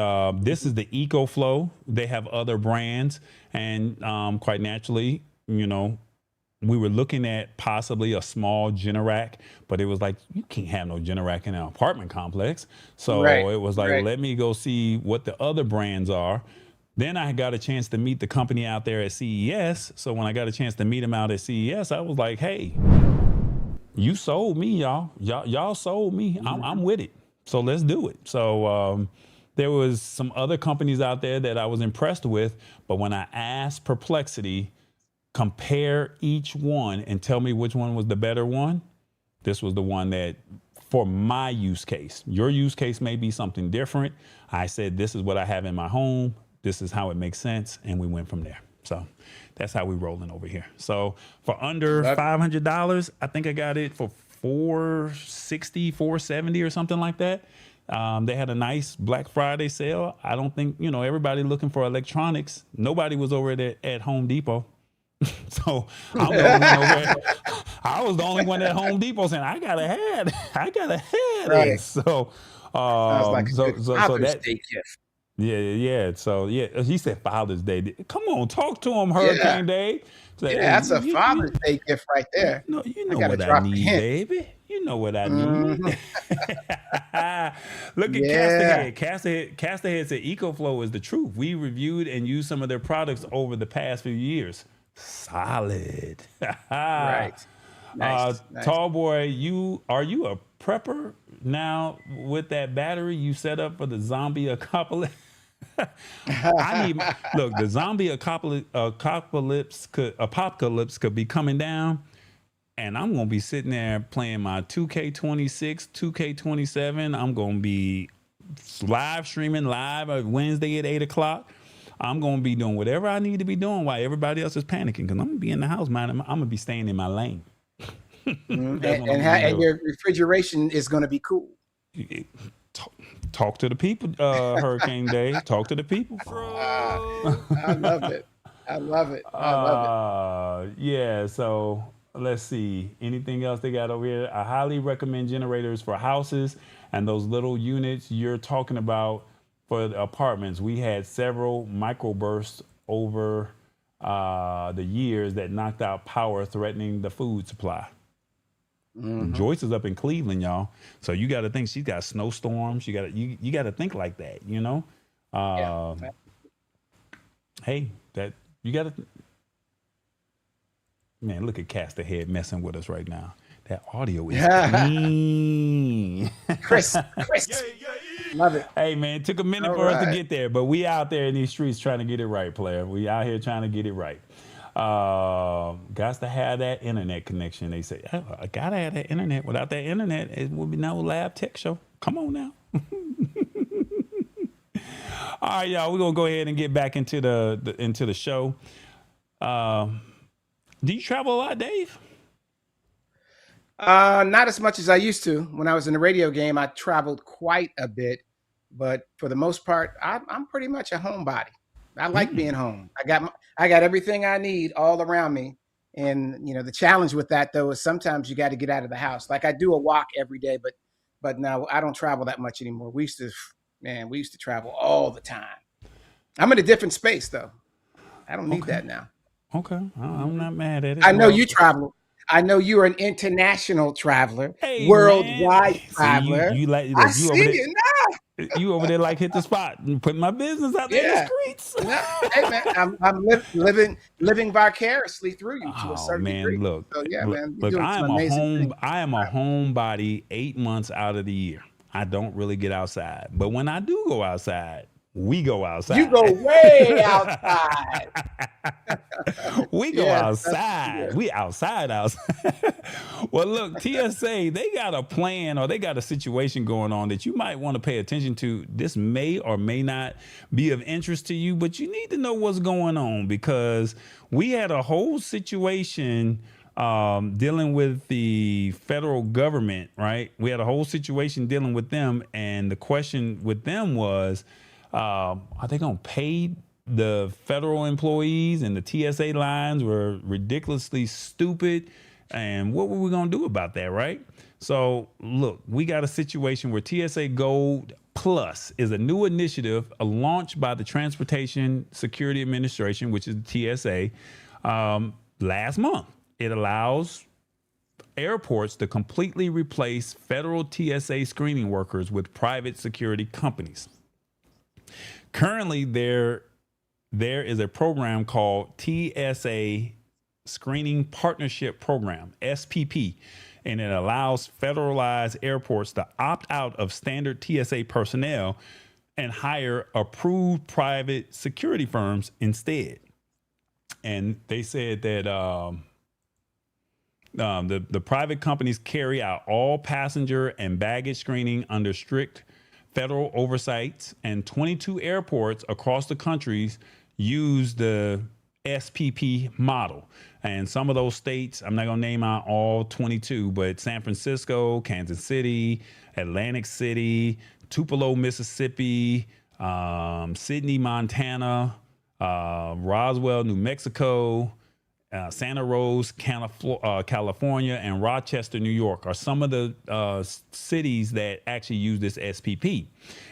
S2: this is the EcoFlow. They have other brands, and quite naturally, we were looking at possibly a small Generac, but it was like, you can't have no Generac in an apartment complex. So it was like, let me go see what the other brands are. Then I got a chance to meet the company out there at CES. So when I got a chance to meet them out at CES, I was like, hey, you sold me, y'all. Y'all sold me. I'm with it. So let's do it. So there was some other companies out there that I was impressed with, but when I asked Perplexity, compare each one and tell me which one was the better one, this was the one that, for my use case, your use case may be something different. I said, this is what I have in my home. This is how it makes sense. And we went from there. So that's how we rolling over here. So for under $500, I think I got it for $460, $470 or something like that. They had a nice Black Friday sale. I don't think, everybody looking for electronics. Nobody was over at Home Depot. So I'm the only one over. I was the only one at Home Depot saying, I gotta have it. So
S1: Father's Day gift.
S2: Yeah. So he said Father's Day. Come on, talk to him, Hurricane Dave.
S1: So, that's a Father's Day gift right there.
S2: You know what I need, baby. You know what I need. Look at Casterhead said EcoFlow is the truth. We reviewed and used some of their products over the past few years. Solid. Nice. Tall boy, are you a prepper now with that battery you set up for the zombie apocalypse? The zombie apocalypse could be coming down, and I'm gonna be sitting there playing my 2K26, 2K27. I'm gonna be live streaming Wednesday at 8:00. I'm going to be doing whatever I need to be doing while everybody else is panicking, because I'm going to be in the house, man. I'm going to be staying in my lane.
S1: And your refrigeration is going to be cool.
S2: Talk to the people, Hurricane Dave. Talk to the people.
S1: I love it. I love it. I love it.
S2: Yeah, so let's see. Anything else they got over here? I highly recommend generators for houses and those little units you're talking about for the apartments. We had several microbursts over the years that knocked out power, threatening the food supply. Joyce is up in Cleveland, y'all. So you got to think she's got snowstorms. You got to think like that, you know. Hey, that you got to. Man, look at Cast Ahead messing with us right now. That audio is clean.
S1: Chris. Love it.
S2: Hey, man, it took a minute for us to get there, but we out there in these streets trying to get it right, player. We out here trying to get it right. Got to have that internet connection. They say, oh, I got to have that internet. Without that internet, it would be no Lab Tech Show. Come on now. All right, y'all, we're going to go ahead and get back into the show. Do you travel a lot, Dave?
S1: Not as much as I used to. When I was in the radio game, I traveled quite a bit, but for the most part, I'm pretty much a homebody. I like being home. I got everything I need all around me. And, you know, the challenge with that, though, is sometimes you got to get out of the house. Like I do a walk every day, but now I don't travel that much anymore. We used to travel all the time. I'm in a different space, though. I don't need that now.
S2: Okay. I'm not mad at it.
S1: I know you travel. I know you're an international traveler, worldwide traveler. I see you now.
S2: You over there like hit the spot and putting my business out there in the streets.
S1: Hey man, I'm living vicariously through you to a certain degree.
S2: Look,
S1: so, man,
S2: look, I am a homebody 8 months out of the year. I don't really get outside, but when I do go outside, we go outside.
S1: You go way outside.
S2: We go outside. We outside. Well, look, TSA, they got a plan or they got a situation going on that you might want to pay attention to. This may or may not be of interest to you, but you need to know what's going on because we had a whole situation dealing with the federal government, right? We had a whole situation dealing with them. And the question with them was, are they going to pay the federal employees? And the TSA lines were ridiculously stupid. And what were we going to do about that, right? So, look, we got a situation where TSA Gold Plus is a new initiative launched by the Transportation Security Administration, which is the TSA, last month. It allows airports to completely replace federal TSA screening workers with private security companies. Currently, there is a program called TSA Screening Partnership Program, SPP, and it allows federalized airports to opt out of standard TSA personnel and hire approved private security firms instead. And they said that the private companies carry out all passenger and baggage screening under strict federal oversights, and 22 airports across the countries use the SPP model. And some of those states, I'm not going to name out all 22, but San Francisco, Kansas City, Atlantic City, Tupelo, Mississippi, Sydney, Montana, Roswell, New Mexico, Santa Rosa, California, and Rochester, New York are some of the cities that actually use this SPP.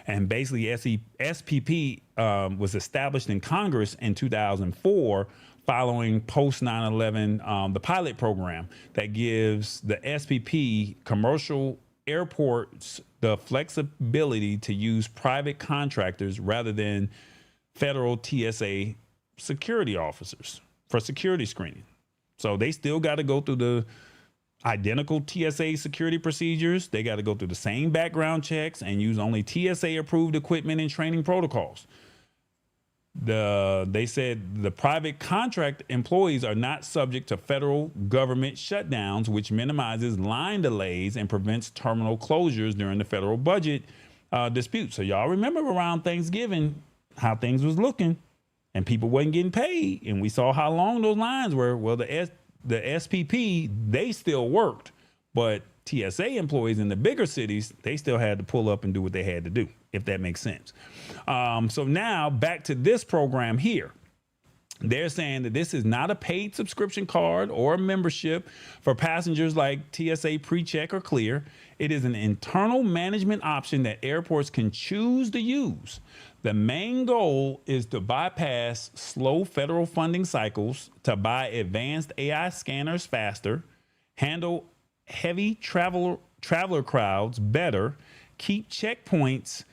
S2: And basically, SPP was established in Congress in 2004 following post 9/11, the pilot program that gives the SPP commercial airports the flexibility to use private contractors rather than federal TSA security officers for security screening. So they still got to go through the identical TSA security procedures. They got to go through the same background checks and use only TSA approved equipment and training protocols. They said the private contract employees are not subject to federal government shutdowns, which minimizes line delays and prevents terminal closures during the federal budget dispute. So y'all remember around Thanksgiving how things was looking and people wasn't getting paid. And we saw how long those lines were. Well, the the SPP, they still worked, but TSA employees in the bigger cities, they still had to pull up and do what they had to do, if that makes sense. So now back to this program here. They're saying that this is not a paid subscription card or a membership for passengers like TSA PreCheck or Clear. It is an internal management option that airports can choose to use. The main goal is to bypass slow federal funding cycles, to buy advanced AI scanners faster, handle heavy traveler crowds better, keep checkpoints,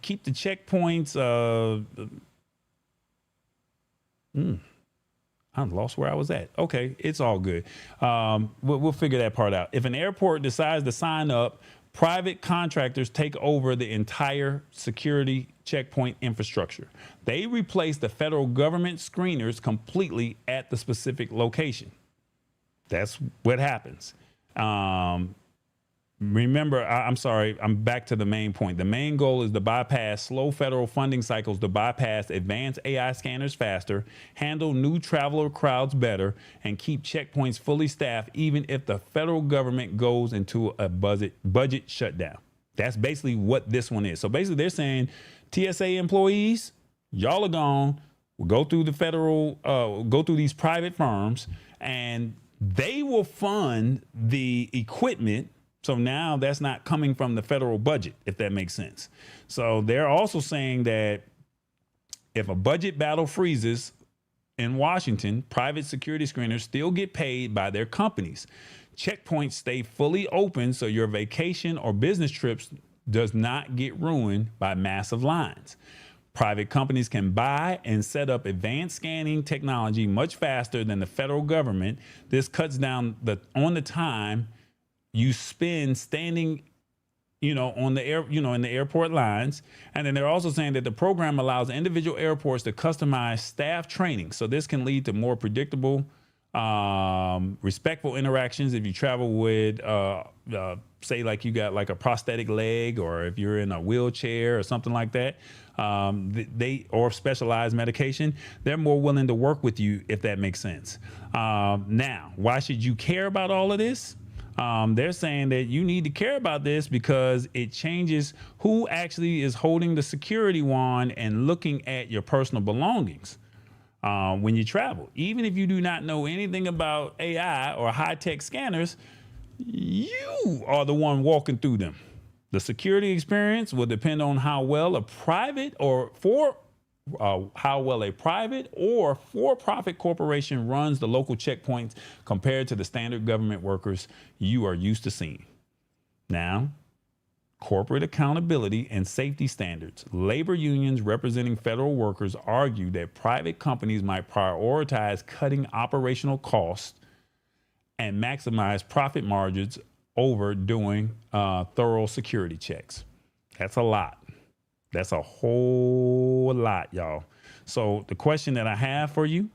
S2: keep the checkpoints. I lost where I was at. Okay, it's all good. We'll figure that part out. If an airport decides to sign up, private contractors take over the entire security checkpoint infrastructure. They replace the federal government screeners completely at the specific location. That's what happens. Remember, I'm sorry, I'm back to the main point. The main goal is to bypass slow federal funding cycles, to bypass advanced AI scanners faster, handle new traveler crowds better, and keep checkpoints fully staffed even if the federal government goes into a budget shutdown. That's basically what this one is. So basically they're saying TSA employees, y'all are gone. We'll go through the federal, go through these private firms, and they will fund the equipment. So now that's not coming from the federal budget, if that makes sense. So they're also saying that if a budget battle freezes in Washington, private security screeners still get paid by their companies. Checkpoints stay fully open so your vacation or business trips does not get ruined by massive lines. Private companies can buy and set up advanced scanning technology much faster than the federal government. This cuts down on the time you spend standing, on the in the airport lines. And then they're also saying that the program allows individual airports to customize staff training. So this can lead to more predictable, respectful interactions if you travel with, say, like you got like a prosthetic leg, or if you're in a wheelchair or something like that, or specialized medication, they're more willing to work with you, if that makes sense. Now, why should you care about all of this? They're saying that you need to care about this because it changes who actually is holding the security wand and looking at your personal belongings when you travel. Even if you do not know anything about AI or high-tech scanners, you are the one walking through them. The security experience will depend on how well a private or for-profit corporation runs the local checkpoints compared to the standard government workers you are used to seeing. Now, corporate accountability and safety standards. Labor unions representing federal workers argue that private companies might prioritize cutting operational costs and maximize profit margins over doing thorough security checks. That's a lot. That's a whole lot, y'all. So the question that I have for you,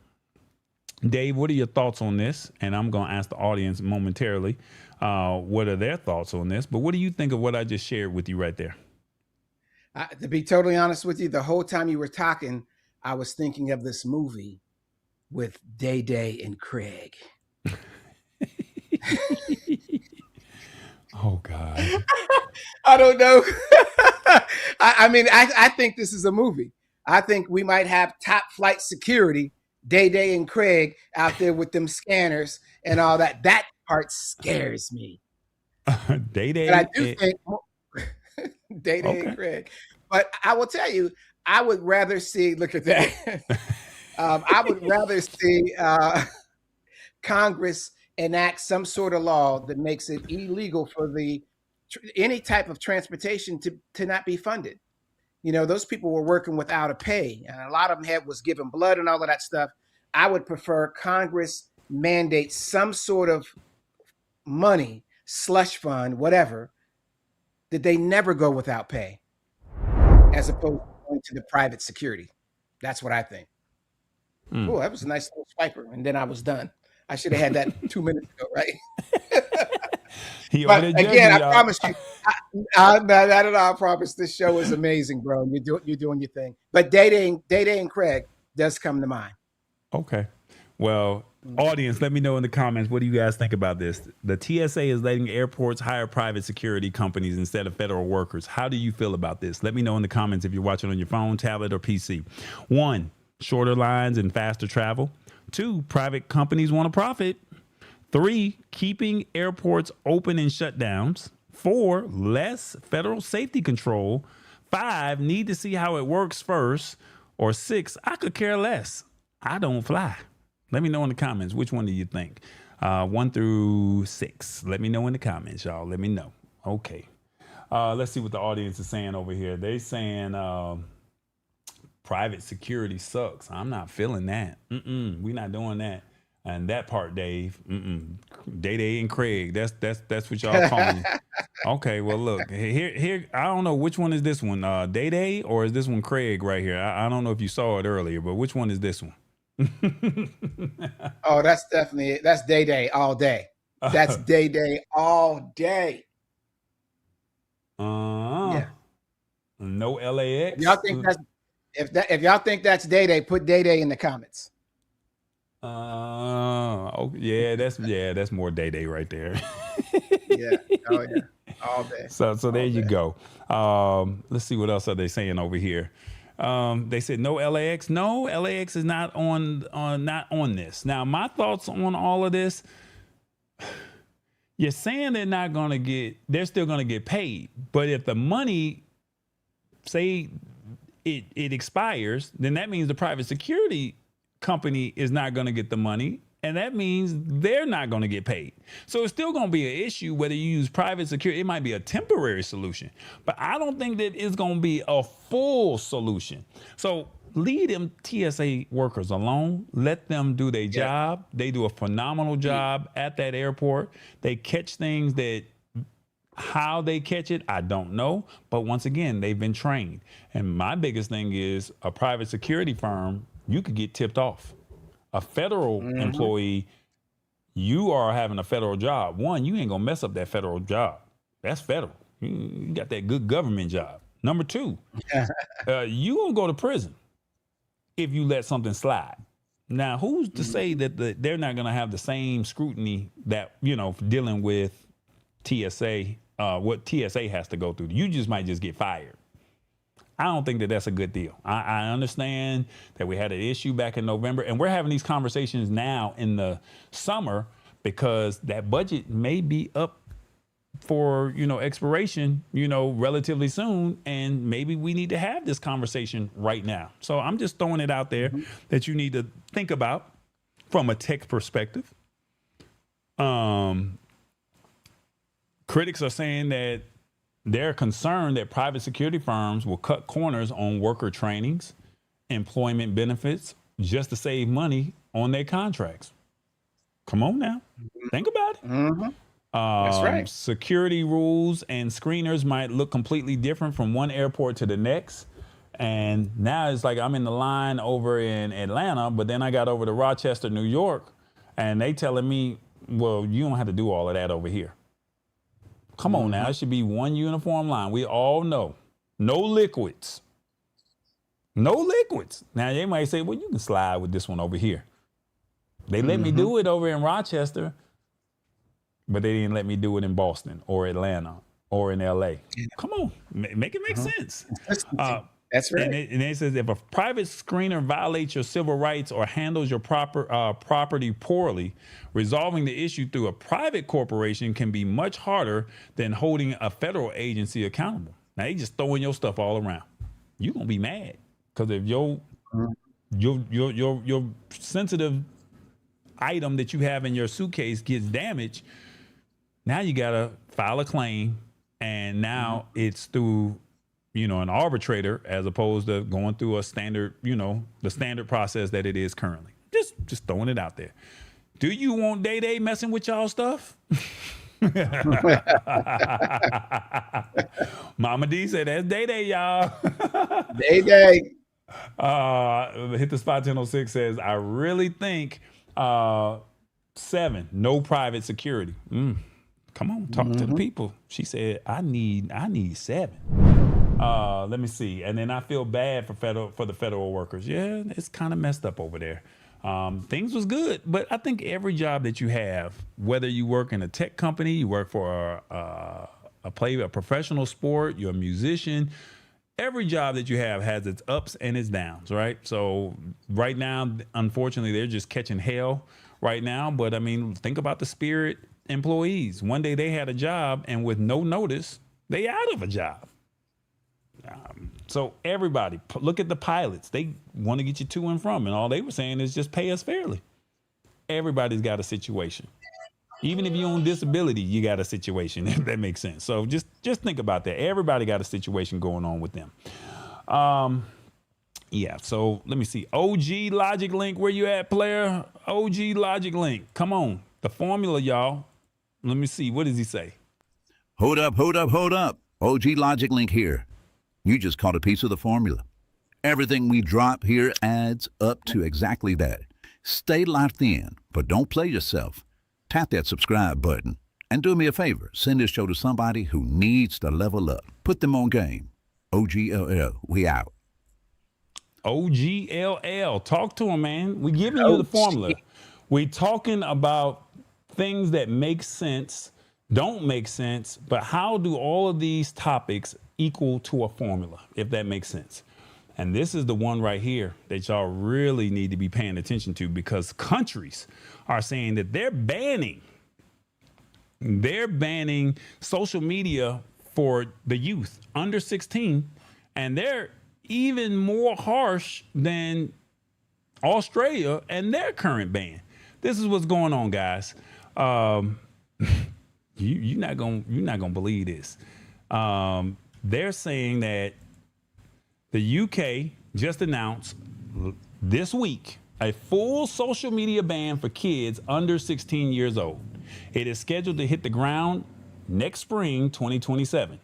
S2: Dave, what are your thoughts on this? And I'm going to ask the audience momentarily, what are their thoughts on this? But what do you think of what I just shared with you right there?
S1: To be totally honest with you, the whole time you were talking, I was thinking of this movie with Day Day and Craig.
S2: Oh, God.
S1: I don't know. I think this is a movie. I think we might have top flight security, Day Day and Craig, out there with them scanners and all that. That part scares me.
S2: Day Day.
S1: But I do think Day Day and Craig. But I will tell you, I would rather see, look at that. I would rather see Congress enact some sort of law that makes it illegal for any type of transportation to not be funded. Those people were working without a pay, and a lot of them was giving blood and all of that stuff. I would prefer Congress mandate some sort of money, slush fund, whatever, that they never go without pay, as opposed to going to the private security. That's what I think. Oh, that was a nice little swiper, and then I was done. I should have had that 2 minutes ago, right? But again, I promise you, not at all. I promise this show is amazing, bro. You're doing your thing. But Day Day and Craig does come to mind.
S2: Okay. Well, audience, let me know in the comments, what do you guys think about this? The TSA is letting airports hire private security companies instead of federal workers. How do you feel about this? Let me know in the comments if you're watching on your phone, tablet, or PC. 1, shorter lines and faster travel. 2, private companies want to profit. 3, keeping airports open in shutdowns. 4, less federal safety control. 5, need to see how it works first. Or 6, I could care less. I don't fly. Let me know in the comments. Which one do you think? 1 through 6. Let me know in the comments, y'all. Let me know. Okay. Let's see what the audience is saying over here. They saying private security sucks. I'm not feeling that. We're not doing that. And that part, Dave. Day and Craig. That's what y'all calling me. Okay. Well, look here. I don't know which one is this one. Day or is this one Craig right here? I don't know if you saw it earlier, but which one is this one?
S1: Oh, that's Day all day. That's Day all day. Yeah.
S2: No LAX.
S1: Y'all think that's if y'all think that's Day, put Day in the comments.
S2: Oh yeah, that's more Day right there.
S1: Yeah. Oh yeah. All day.
S2: So there you go. Let's see what else are they saying over here. They said no LAX. No, LAX is not on this. Now, my thoughts on all of this. You're saying they're still gonna get paid, but if the money, say it expires, then that means the private security company is not gonna get the money, and that means they're not gonna get paid. So it's still gonna be an issue whether you use private security. It might be a temporary solution, but I don't think that it's gonna be a full solution. So leave them TSA workers alone. Let them do their job. They do a phenomenal job at that airport. They catch things that, how they catch it, I don't know. But once again, they've been trained. And my biggest thing is a private security firm, you could get tipped off. A federal employee, you are having a federal job. One, you ain't gonna mess up that federal job. That's federal. You got that good government job. Number 2, you gonna go to prison if you let something slide. Now, who's to say that they're not gonna have the same scrutiny that, dealing with TSA, what TSA has to go through? You just might just get fired. I don't think that that's a good deal. I understand that we had an issue back in November, and we're having these conversations now in the summer because that budget may be up for, expiration, relatively soon. And maybe we need to have this conversation right now. So I'm just throwing it out there that you need to think about from a tech perspective. Critics are saying that they're concerned that private security firms will cut corners on worker trainings, employment benefits, just to save money on their contracts. Come on now. Think about it.
S1: That's right.
S2: Security rules and screeners might look completely different from one airport to the next. And now it's like I'm in the line over in Atlanta, but then I got over to Rochester, New York, and they telling me, well, you don't have to do all of that over here. Come on now, it should be one uniform line. We all know. No liquids. No liquids. Now they might say, well, you can slide with this one over here. They let me do it over in Rochester, but they didn't let me do it in Boston or Atlanta or in LA. Come on, make it make sense.
S1: That's right.
S2: And it says if a private screener violates your civil rights or handles your property poorly, resolving the issue through a private corporation can be much harder than holding a federal agency accountable. Now they just throwing your stuff all around. You're gonna be mad because if your sensitive item that you have in your suitcase gets damaged, now you gotta file a claim, and now it's through an arbitrator as opposed to going through a standard, the standard process that it is currently. Just throwing it out there. Do you want Day messing with y'all stuff? Mama D said that's Day, y'all.
S1: Day.
S2: Hit the spot 1006 says, I really think 7, no private security. Come on, talk to the people. She said, I need 7. Let me see. And then I feel bad for the federal workers. Yeah, it's kind of messed up over there. Things was good, but I think every job that you have, whether you work in a tech company, you work for a professional sport, you're a musician, every job that you have has its ups and its downs, right? So right now, unfortunately, they're just catching hell right now. But I mean, think about the Spirit employees. One day they had a job, and with no notice, they out of a job. So everybody, look at the pilots. They want to get you to and from, and all they were saying is just pay us fairly. Everybody's got a situation. Even if you're on disability, you got a situation, if that makes sense. So just think about that. Everybody got a situation going on with them. Yeah, so let me see. OG Logic Link, where you at, player? OG Logic Link, come on. The formula, y'all. Let me see. What does he say?
S13: Hold up, hold up, hold up. OG Logic Link here. You just caught a piece of the formula. Everything we drop here adds up to exactly that. Stay locked in, but don't play yourself. Tap that subscribe button. And do me a favor, send this show to somebody who needs to level up. Put them on game. OGLL, we out.
S2: OGLL, talk to him, man. We giving you the formula. We talking about things that make sense, don't make sense, but how do all of these topics equal to a formula, if that makes sense? And this is the one right here that y'all really need to be paying attention to, because countries are saying that they're banning social media for the youth under 16, and they're even more harsh than Australia and their current ban. This is what's going on, guys. You're not gonna believe this. They're saying that the UK just announced this week a full social media ban for kids under 16 years old. It is scheduled to hit the ground next spring, 2027.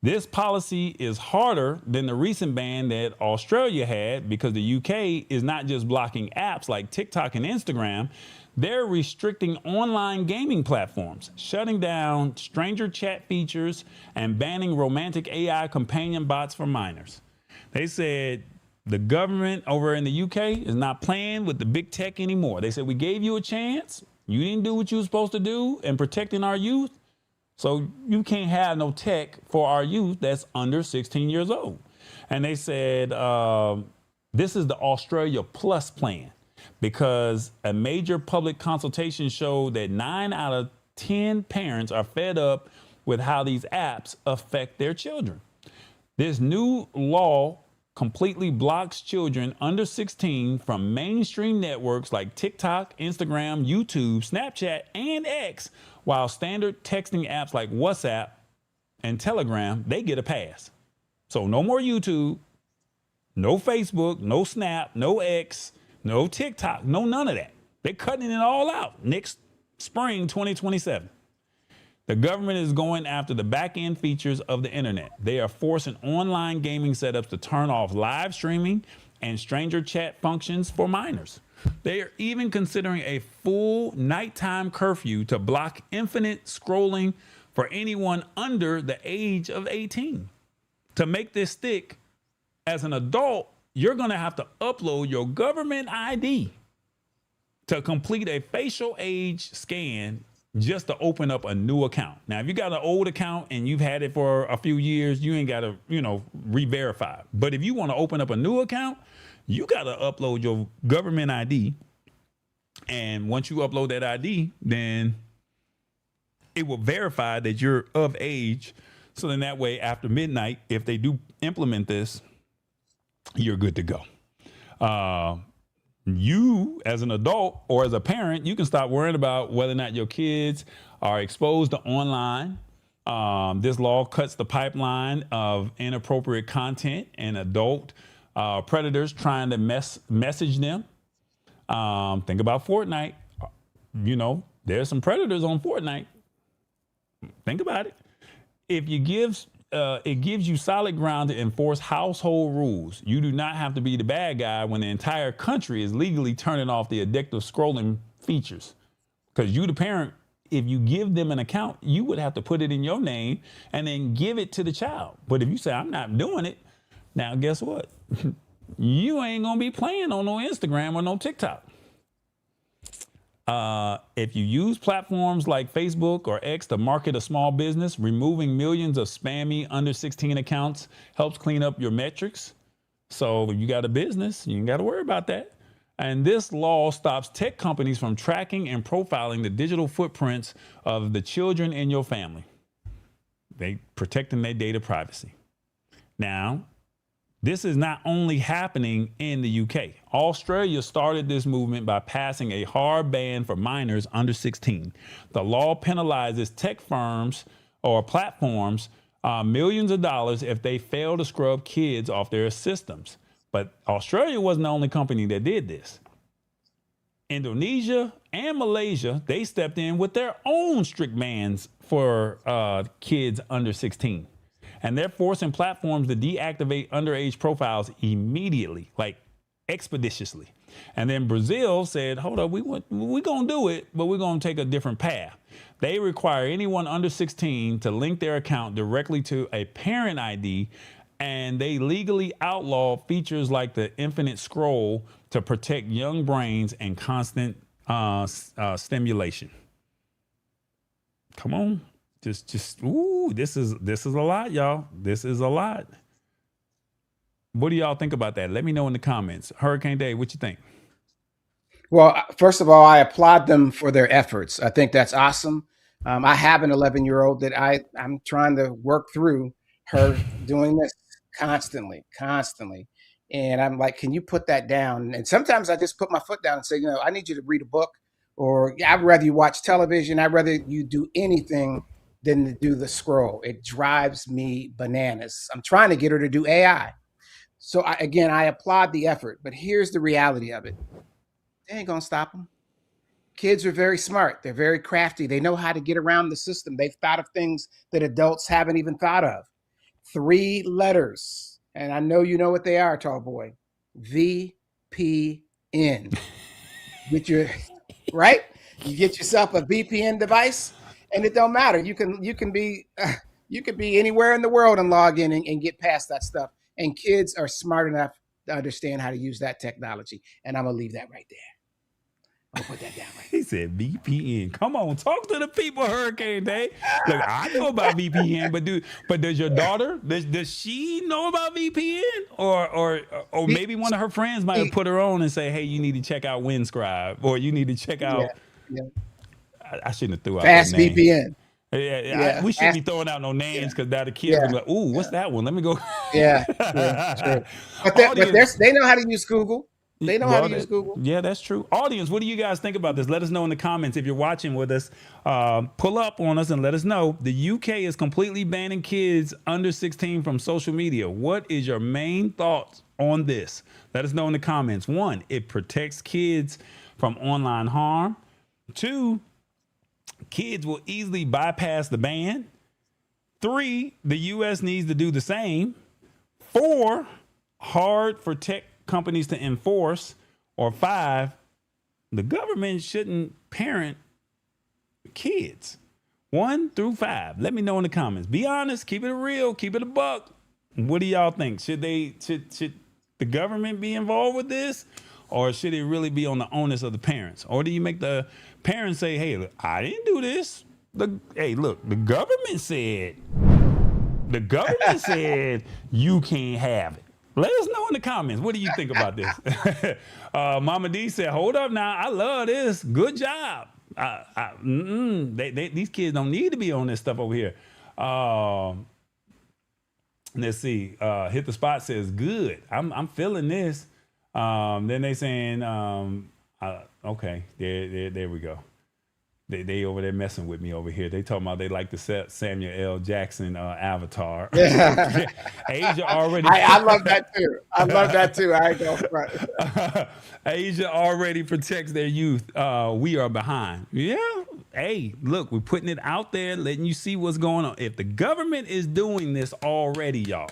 S2: This policy is harder than the recent ban that Australia had, because the UK is not just blocking apps like TikTok and Instagram, they're restricting online gaming platforms, shutting down stranger chat features, and banning romantic AI companion bots for minors. They said the government over in the UK is not playing with the big tech anymore. They said, we gave you a chance. You didn't do what you were supposed to do in protecting our youth. So you can't have no tech for our youth that's under 16 years old. And they said this is the Australia Plus plan, because a major public consultation showed that 9 out of 10 parents are fed up with how these apps affect their children. This new law completely blocks children under 16 from mainstream networks like TikTok, Instagram, YouTube, Snapchat, and X, while standard texting apps like WhatsApp and Telegram, they get a pass. So no more YouTube, no Facebook, no Snap, no X, no TikTok, no none of that. They're cutting it all out next spring, 2027. The government is going after the back-end features of the internet. They are forcing online gaming setups to turn off live streaming and stranger chat functions for minors. They are even considering a full nighttime curfew to block infinite scrolling for anyone under the age of 18. To make this stick, as an adult, you're going to have to upload your government ID to complete a facial age scan just to open up a new account. Now, if you got an old account and you've had it for a few years, you ain't got to, re-verify. But if you want to open up a new account, you got to upload your government ID. And once you upload that ID, then it will verify that you're of age. So then that way, after midnight, if they do implement this, you're good to go. You, as an adult or as a parent, you can stop worrying about whether or not your kids are exposed to online. This law cuts the pipeline of inappropriate content and adult predators trying to message them. Think about Fortnite. There's some predators on Fortnite. Think about it. If you give it gives you solid ground to enforce household rules. You do not have to be the bad guy when the entire country is legally turning off the addictive scrolling features. Because you, the parent, if you give them an account, you would have to put it in your name and then give it to the child. But if you say, I'm not doing it, now guess what? You ain't going to be playing on no Instagram or no TikTok. If you use platforms like Facebook or X to market a small business, removing millions of spammy under 16 accounts helps clean up your metrics. So if you got a business, you ain't got to worry about that. And this law stops tech companies from tracking and profiling the digital footprints of the children in your family. They protecting their data privacy. Now, this is not only happening in the UK. Australia started this movement by passing a hard ban for minors under 16. The law penalizes tech firms or platforms millions of dollars if they fail to scrub kids off their systems. But Australia wasn't the only company that did this. Indonesia and Malaysia, they stepped in with their own strict bans for kids under 16. And they're forcing platforms to deactivate underage profiles immediately, like expeditiously. And then Brazil said, hold up, we're going to do it, but we're going to take a different path. They require anyone under 16 to link their account directly to a parent ID, and they legally outlaw features like the infinite scroll to protect young brains and constant stimulation. Come on. Ooh, this is a lot, y'all. This is a lot. What do y'all think about that? Let me know in the comments. Hurricane Dave, what you think?
S1: Well, first of all, I applaud them for their efforts. I think that's awesome. I have an 11-year-old that I'm trying to work through her doing this constantly. And I'm like, can you put that down? And sometimes I just put my foot down and say, I need you to read a book, or I'd rather you watch television. I'd rather you do anything than to do the scroll. It drives me bananas. I'm trying to get her to do AI. So I applaud the effort, but here's the reality of it. They ain't gonna stop them. Kids are very smart. They're very crafty. They know how to get around the system. They've thought of things that adults haven't even thought of. 3 letters. And I know you know what they are, tall boy. VPN. Right? You get yourself a VPN device, and it don't matter. You can be anywhere in the world and log in and get past that stuff. And kids are smart enough to understand how to use that technology. And I'm gonna leave that right there. I'm gonna put that down right there.
S2: He said VPN. Come on, talk to the people, Hurricane Day. Look, I know about VPN, but does your daughter, does she know about VPN? Or maybe one of her friends might have put her on and say, hey, you need to check out WinScribe, or you need to check out.
S1: Yeah.
S2: I shouldn't have threw out
S1: Fast
S2: that name.
S1: VPN.
S2: We shouldn't be throwing out no names, because now the kids are like, ooh, what's that one? Let me go.
S1: Yeah, true. But they know how to use Google. They know how to use Google.
S2: Yeah, that's true. Audience, what do you guys think about this? Let us know in the comments. If you're watching with us, pull up on us and let us know. The UK is completely banning kids under 16 from social media. What is your main thoughts on this? Let us know in the comments. 1, it protects kids from online harm. 2, kids will easily bypass the ban. 3, the US needs to do the same. 4, hard for tech companies to enforce. Or 5, the government shouldn't parent kids. 1 through 5. Let me know in the comments. Be honest, keep it real, keep it a buck. What do y'all think? Should the government be involved with this? Or should it really be on the onus of the parents? Or do you make the parents say, hey, look, I didn't do this. Hey, look, the government said you can't have it. Let us know in the comments. What do you think about this? Mama D said, hold up now. I love this. Good job. These kids don't need to be on this stuff over here. Let's see. Hit the Spot says, good. I'm feeling this. Then they saying, okay, there we go. They over there messing with me over here. They talking about they like the Samuel L. Jackson avatar. Asia already.
S1: I love that too. I ain't going front.
S2: Asia already protects their youth. We are behind. Yeah. Hey, look, we're putting it out there, letting you see what's going on. If the government is doing this already, y'all,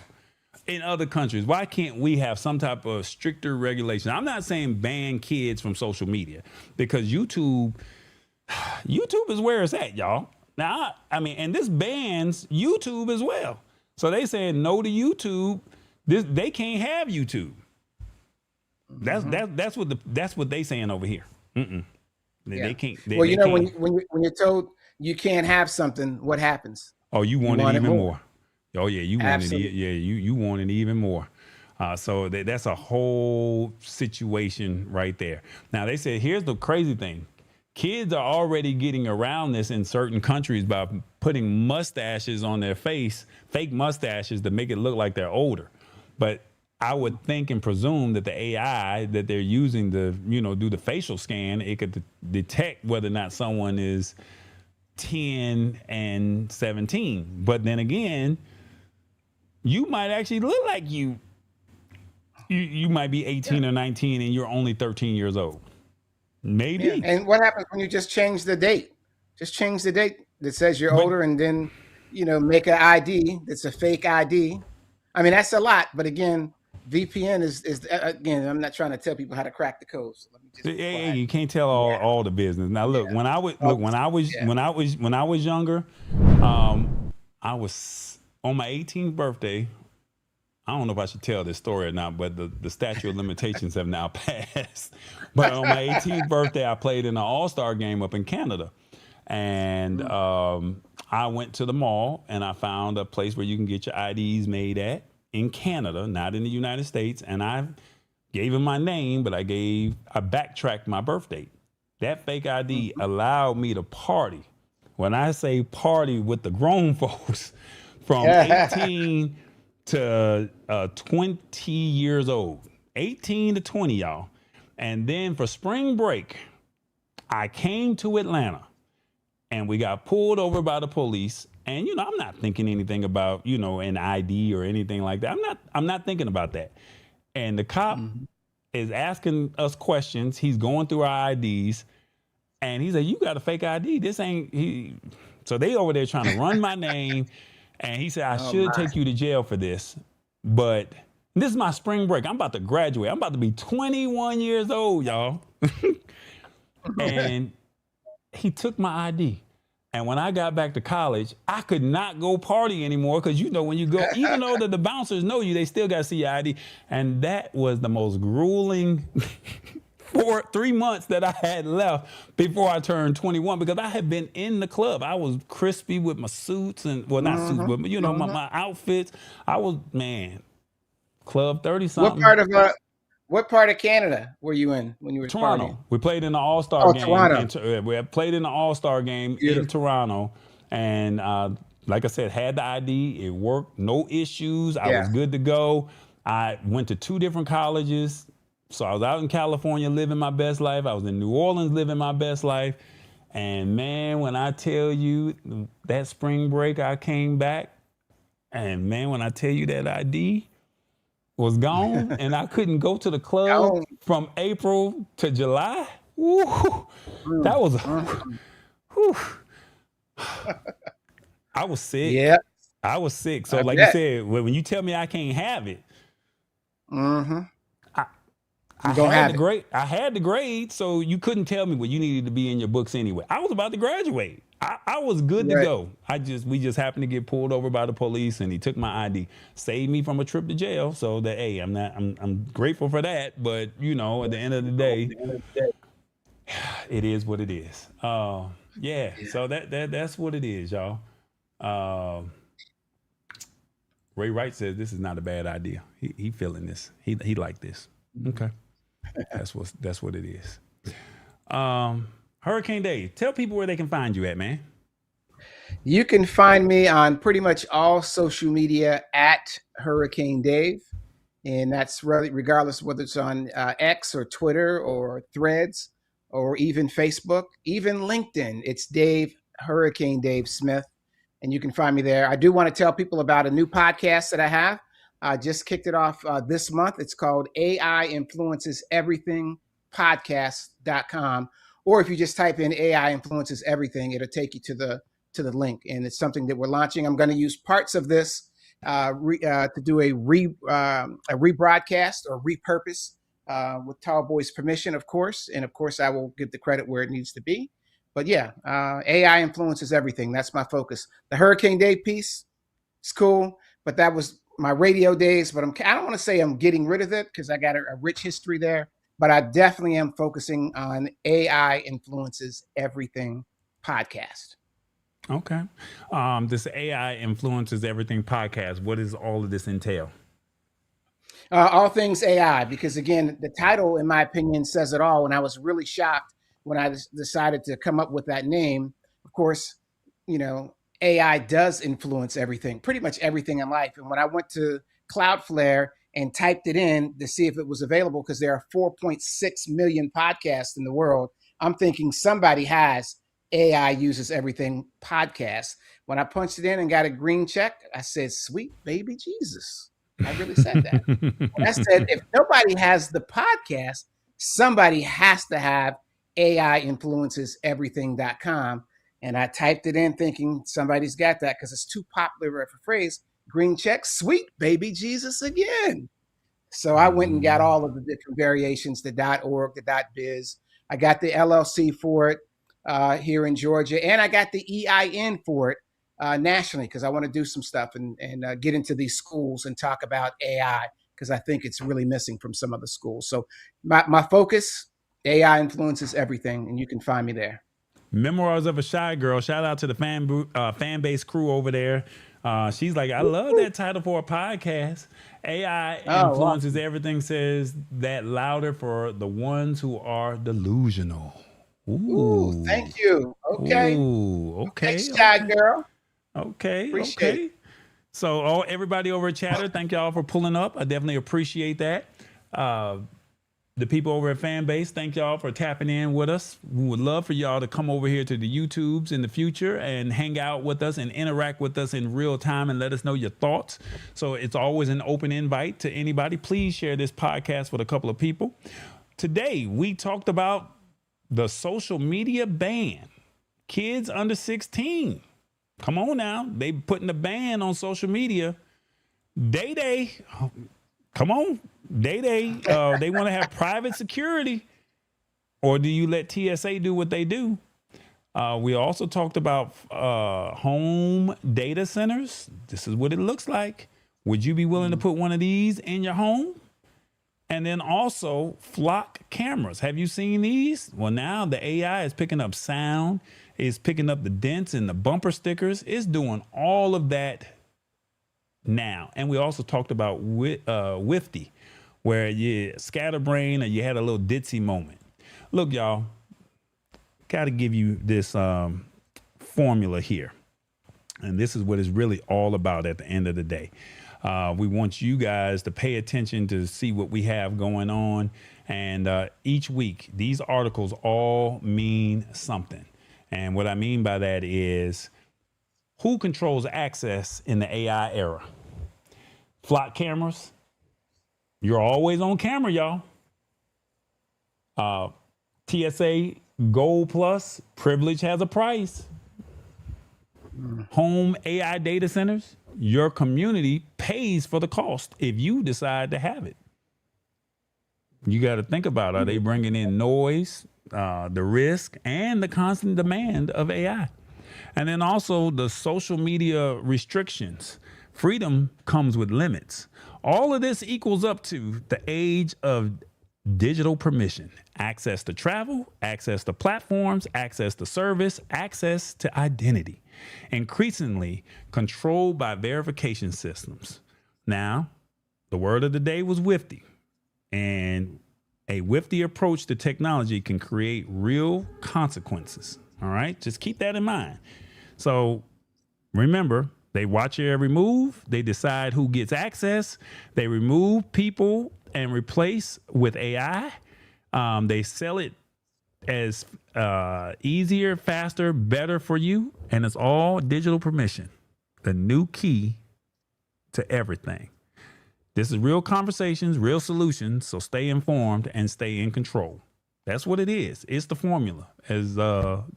S2: in other countries, why can't we have some type of stricter regulation? I'm not saying ban kids from social media, because YouTube is where it's at, y'all. Now, I mean, and this bans YouTube as well. So they saying no to YouTube. They can't have YouTube. That's what they saying over here. They can't.
S1: Well,
S2: They
S1: when
S2: can't.
S1: when you're told you can't have something, what happens?
S2: Oh, you want it even more. Oh yeah, you want
S1: Absolutely.
S2: it. Yeah, you want it even more. So that's a whole situation right there. Now they said, here's the crazy thing: kids are already getting around this in certain countries by putting mustaches on their face, fake mustaches to make it look like they're older. But I would think and presume that the AI that they're using to, do the facial scan, it could detect whether or not someone is 10 and 17. But then again, you might actually look like you might be 18 or 19 and you're only 13 years old. Maybe.
S1: Yeah. And what happens when you just change the date? Just change the date that says you're older, and then, make an ID that's a fake ID. I mean, that's a lot. But again, VPN is again, I'm not trying to tell people how to crack the code. So let me just
S2: Hey, you can't tell all the business. Now look, when I was younger, I was on my 18th birthday. I don't know if I should tell this story or not, but the statute of limitations have now passed. But on my 18th birthday, I played in an all-star game up in Canada. And I went to the mall and I found a place where you can get your IDs made at in Canada, not in the United States. And I gave him my name, but I backtracked my birth date. That fake ID allowed me to party. When I say party with the grown folks, from 18 to 20 years old, 18 to 20, y'all. And then for spring break, I came to Atlanta and we got pulled over by the police. And, I'm not thinking anything about, an ID or anything like that. I'm not thinking about that. And the cop is asking us questions. He's going through our IDs and he said, you got a fake ID. This ain't he. So they over there trying to run my name. And he said, I should take you to jail for this. But this is my spring break. I'm about to graduate. I'm about to be 21 years old, y'all. And he took my ID. And when I got back to college, I could not go party anymore because, when you go, even though the bouncers know you, they still got to see your ID. And that was the most grueling 3 months that I had left before I turned 21 because I had been in the club. I was crispy with my suits and, well, not suits, but, my outfits. I was, Club 30 something.
S1: What part of Canada were you in when you were
S2: Toronto?
S1: partying?
S2: We played in the All-Star game.
S1: Toronto.
S2: We played in the All-Star game in Toronto. And like I said, had the ID. It worked. No issues. I was good to go. I went to 2 different colleges. So I was out in California living my best life. I was in New Orleans living my best life. And man, when I tell you that spring break, I came back. And man, when I tell you that ID was gone and I couldn't go to the club from April to July, that was, I was sick.
S1: Yeah.
S2: I was sick. So like you said, when you tell me I can't have it, I had the grade, so you couldn't tell me what you needed to be in your books anyway. I was about to graduate. I was good to go. We just happened to get pulled over by the police, and he took my ID, saved me from a trip to jail. So that I'm grateful for that. But at the end of the day, it is what it is. So that's what it is, y'all. Ray Wright says this is not a bad idea. He feeling this. He like this. Okay. That's what it is. Hurricane Dave, tell people where they can find you at, man.
S1: You can find me on pretty much all social media at Hurricane Dave. And that's regardless whether it's on X or Twitter or Threads or even Facebook, even LinkedIn. It's Hurricane Dave Smith. And you can find me there. I do want to tell people about a new podcast that I have. I just kicked it off this month. It's called AI Influences Everything podcast.com. Or if you just type in AI Influences Everything, it'll take you to the link. And it's something that we're launching. I'm going to use parts of this to do a rebroadcast or repurpose with Tallboy's permission, of course. And of course, I will give the credit where it needs to be. But yeah, AI Influences Everything. That's my focus. The Hurricane Dave piece, it's cool. But that was my radio days. But I don't want to say I'm getting rid of it because I got a rich history there. but I definitely am focusing on AI Influences Everything podcast.
S2: Okay. This AI Influences Everything podcast, what does all of this entail?
S1: All things AI, because again, the title, in my opinion, says it all. And I was really shocked when I decided to come up with that name. Of course, AI does influence everything, pretty much everything in life. And when I went to Cloudflare and typed it in to see if it was available, because there are 4.6 million podcasts in the world, I'm thinking somebody has AI Uses Everything podcast. When I punched it in and got a green check, I said, sweet baby Jesus. I really said that. And I said, if nobody has the podcast, somebody has to have AI Influences Everything.com. And I typed it in thinking somebody's got that because it's too popular of a phrase. Green check, sweet baby Jesus again. So I went and got all of the different variations, the .org, the .biz. I got the LLC for it here in Georgia, and I got the EIN for it nationally because I want to do some stuff and get into these schools and talk about AI because I think it's really missing from some of the schools. So my focus, AI Influences Everything, and you can find me there.
S2: Memoirs of a Shy Girl. Shout out to the fan base crew over there. She's like, I love that title for a podcast. AI Influences Everything says that louder for the ones who are delusional.
S1: Ooh, thank you. Okay.
S2: Ooh, okay.
S1: Shy girl.
S2: Okay.
S1: Appreciate it.
S2: So everybody over at Chatter, thank y'all for pulling up. I definitely appreciate that. The people over at Fanbase, thank y'all for tapping in with us. We would love for y'all to come over here to the YouTubes in the future and hang out with us and interact with us in real time and let us know your thoughts. So it's always an open invite to anybody. Please share this podcast with a couple of people. Today, we talked about the social media ban. Kids under 16. Come on now. They putting a ban on social media. Day. Come on. They want to have private security, or do you let TSA do what they do? We also talked about home data centers. This is what it looks like. Would you be willing to put one of these in your home? And then also flock cameras. Have you seen these? Well, now the AI is picking up sound. It's picking up the dents and the bumper stickers. It's doing all of that now. And we also talked about Wifty, where you scatterbrain or you had a little ditzy moment. Look, y'all, got to give you this formula here. And this is what it's really all about at the end of the day. We want you guys to pay attention to see what we have going on. And each week, these articles all mean something. And what I mean by that is who controls access in the AI era? Flock cameras. You're always on camera, y'all. TSA Gold Plus, privilege has a price. Home AI data centers, your community pays for the cost if you decide to have it. You got to think about, are they bringing in noise, the risk, and the constant demand of AI? And then also the social media restrictions. Freedom comes with limits. All of this equals up to the age of digital permission. Access to travel, access to platforms, access to service, access to identity. Increasingly controlled by verification systems. Now, the word of the day was Wifty. And a Wifty approach to technology can create real consequences. All right, just keep that in mind. So remember, they watch your every move. They decide who gets access. They remove people and replace with AI. They sell it as easier, faster, better for you. And it's all digital permission, the new key to everything. This is real conversations, real solutions. So stay informed and stay in control. That's what it is. It's the formula. As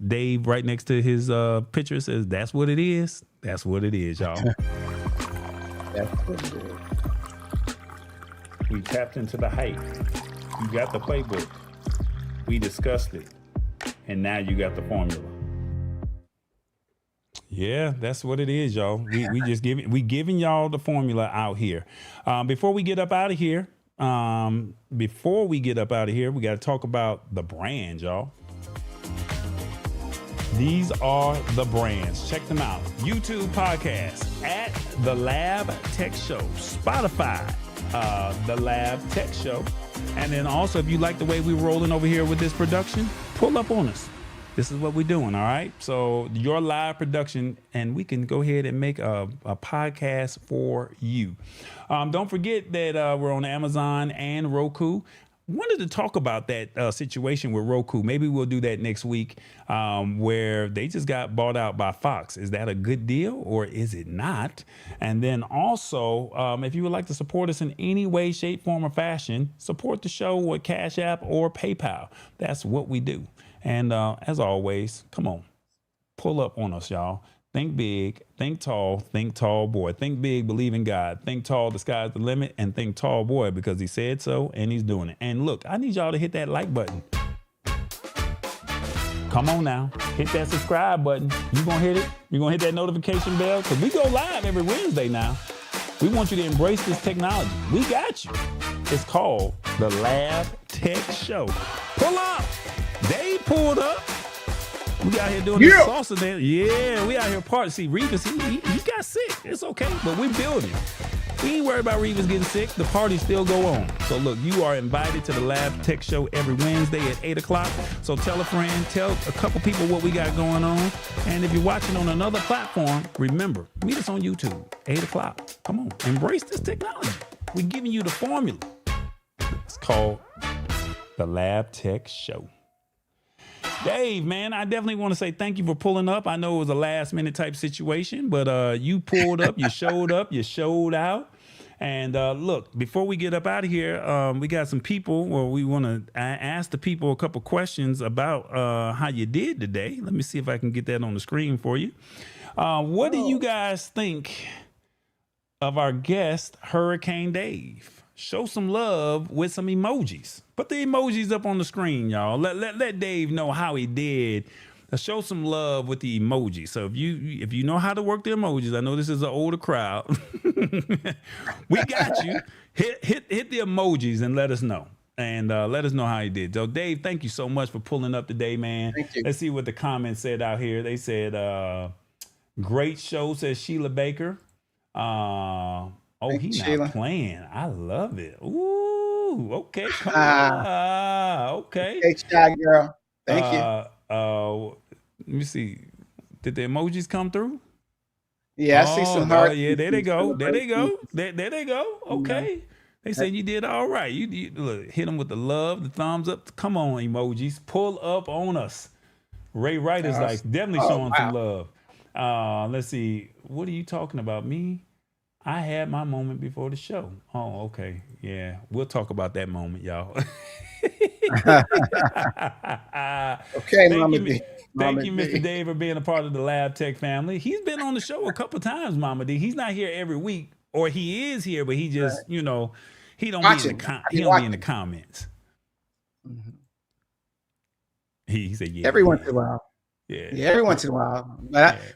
S2: Dave right next to his picture says, that's what it is. That's what it is, y'all.
S1: That's what it is.
S2: We tapped into the hype. You got the playbook. We discussed it. And now you got the formula. Yeah, that's what it is, y'all. We just giving y'all the formula out here. Before we get up out of here, before we get up out of here, we got to talk about the brands, y'all. These are the brands. Check them out. YouTube podcast at The Lab Tech Show. Spotify, The Lab Tech Show. And then also, if you like the way we're rolling over here with this production, pull up on us. This is what we're doing, all right? So your live production, and we can go ahead and make a podcast for you. Don't forget that we're on Amazon and Roku. Wanted to talk about that situation with Roku. Maybe we'll do that next week, where they just got bought out by Fox. Is that a good deal or is it not? And then also, if you would like to support us in any way, shape, form, or fashion, support the show with Cash App or PayPal. That's what we do. And as always, come on, pull up on us, y'all. Think big, think tall boy. Think big, believe in God. Think tall, the sky's the limit, and think tall boy because he said so and he's doing it. And look, I need y'all to hit that like button. Come on now, hit that subscribe button. You gonna hit it? You gonna hit that notification bell? Because we go live every Wednesday now. We want you to embrace this technology. We got you. It's called the Lab Tech Show. Pull up. They pulled up. We out here doing this salsa dance. Yeah, we out here partying. See, Revis, he got sick. It's okay, but we building. We ain't worried about Revis getting sick. The party still go on. So look, you are invited to the Lab Tech Show every Wednesday at 8 o'clock. So tell a friend, tell a couple people what we got going on. And if you're watching on another platform, remember, meet us on YouTube, 8 o'clock. Come on, embrace this technology. We're giving you the formula. It's called the Lab Tech Show. Dave, man, I definitely want to say thank you for pulling up. I know it was a last minute type situation, but you pulled up, you showed out. And look, before we get up out of here, we got some people, we want to ask the people a couple questions about how you did today. Let me see if I can get that on the screen for you. What do you guys think of our guest, Hurricane Dave? Show some love with some emojis. Put the emojis up on the screen, y'all. Let Dave know how he did. Show some love with the emojis. So if you know how to work the emojis, I know this is an older crowd. We got you. Hit the emojis and let us know. And let us know how you did. So Dave, thank you so much for pulling up today, man.
S1: Thank you.
S2: Let's see what the comments said out here. They said, great show, says Sheila Baker. Oh, he's not playing. I love it. Ooh, okay. Come on. Okay.
S1: Hey, shy girl. Thank you.
S2: Let me see. Did the emojis come through?
S1: Yeah, I see some hearts.
S2: Yeah, there they go. There they go. There they go. Okay. They said you did all right. You look, hit them with the love, the thumbs up. Come on, emojis. Pull up on us. Ray Wright is definitely showing some love. Let's see. What are you talking about? Me? I had my moment before the show. Oh, okay. Yeah. We'll talk about that moment, y'all.
S1: Okay, Mama D.
S2: Thank you, Mr. Dave, for being a part of the Lab Tech family. He's been on the show a couple times, Mama D. He's not here every week, or he is here, but he just, he don't be in the comments.
S1: Mm-hmm.
S2: He said, yeah.
S1: Every once in a while.
S2: Yeah,
S1: every once in a while.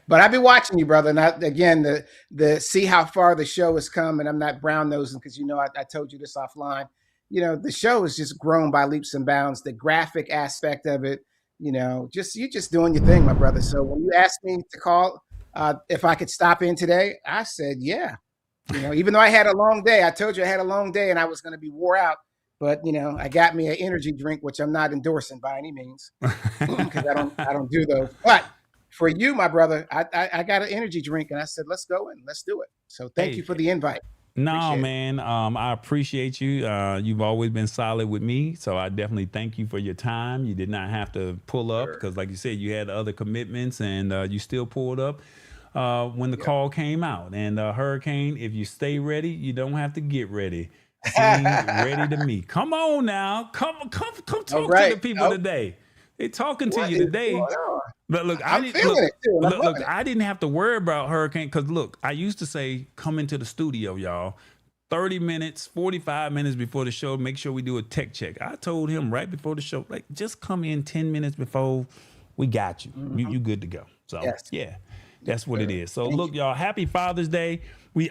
S1: But I be watching you, brother. And again, the see how far the show has come. And I'm not brown nosing because I told you this offline. The show has just grown by leaps and bounds. The graphic aspect of it, you're just doing your thing, my brother. So when you asked me to call, if I could stop in today, I said yeah. Even though I had a long day, I told you I had a long day and I was going to be wore out. But I got me an energy drink, which I'm not endorsing by any means, because I don't do those. But for you, my brother, I got an energy drink, and I said, let's go and let's do it. So thank you for the invite.
S2: No, man, I appreciate you. You've always been solid with me, so I definitely thank you for your time. You did not have to pull up because, like you said, you had other commitments, and you still pulled up when the call came out. And Hurricane, if you stay ready, you don't have to get ready. Seem ready to me. Come on now. Come talk to the people today. They talking to you today. But look, I didn't have to worry about Hurricane because look, I used to say come into the studio, y'all. 30 minutes, 45 minutes before the show, make sure we do a tech check. I told him right before the show, just come in 10 minutes before, we got you. You good to go. So yeah. That's what it is. So look, y'all, happy Father's Day.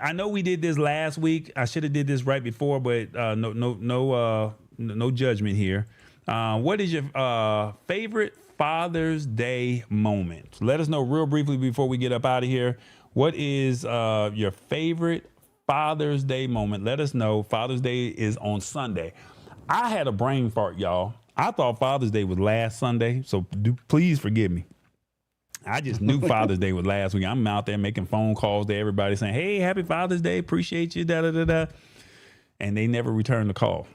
S2: I know we did this last week. I should have did this right before, but no judgment here. What is your favorite Father's Day moment? Let us know real briefly before we get up out of here. What is your favorite Father's Day moment? Let us know. Father's Day is on Sunday. I had a brain fart, y'all. I thought Father's Day was last Sunday, so please forgive me. I just knew Father's Day was last week. I'm out there making phone calls to everybody saying, hey, happy Father's Day, appreciate you, da-da-da-da. And they never returned the call.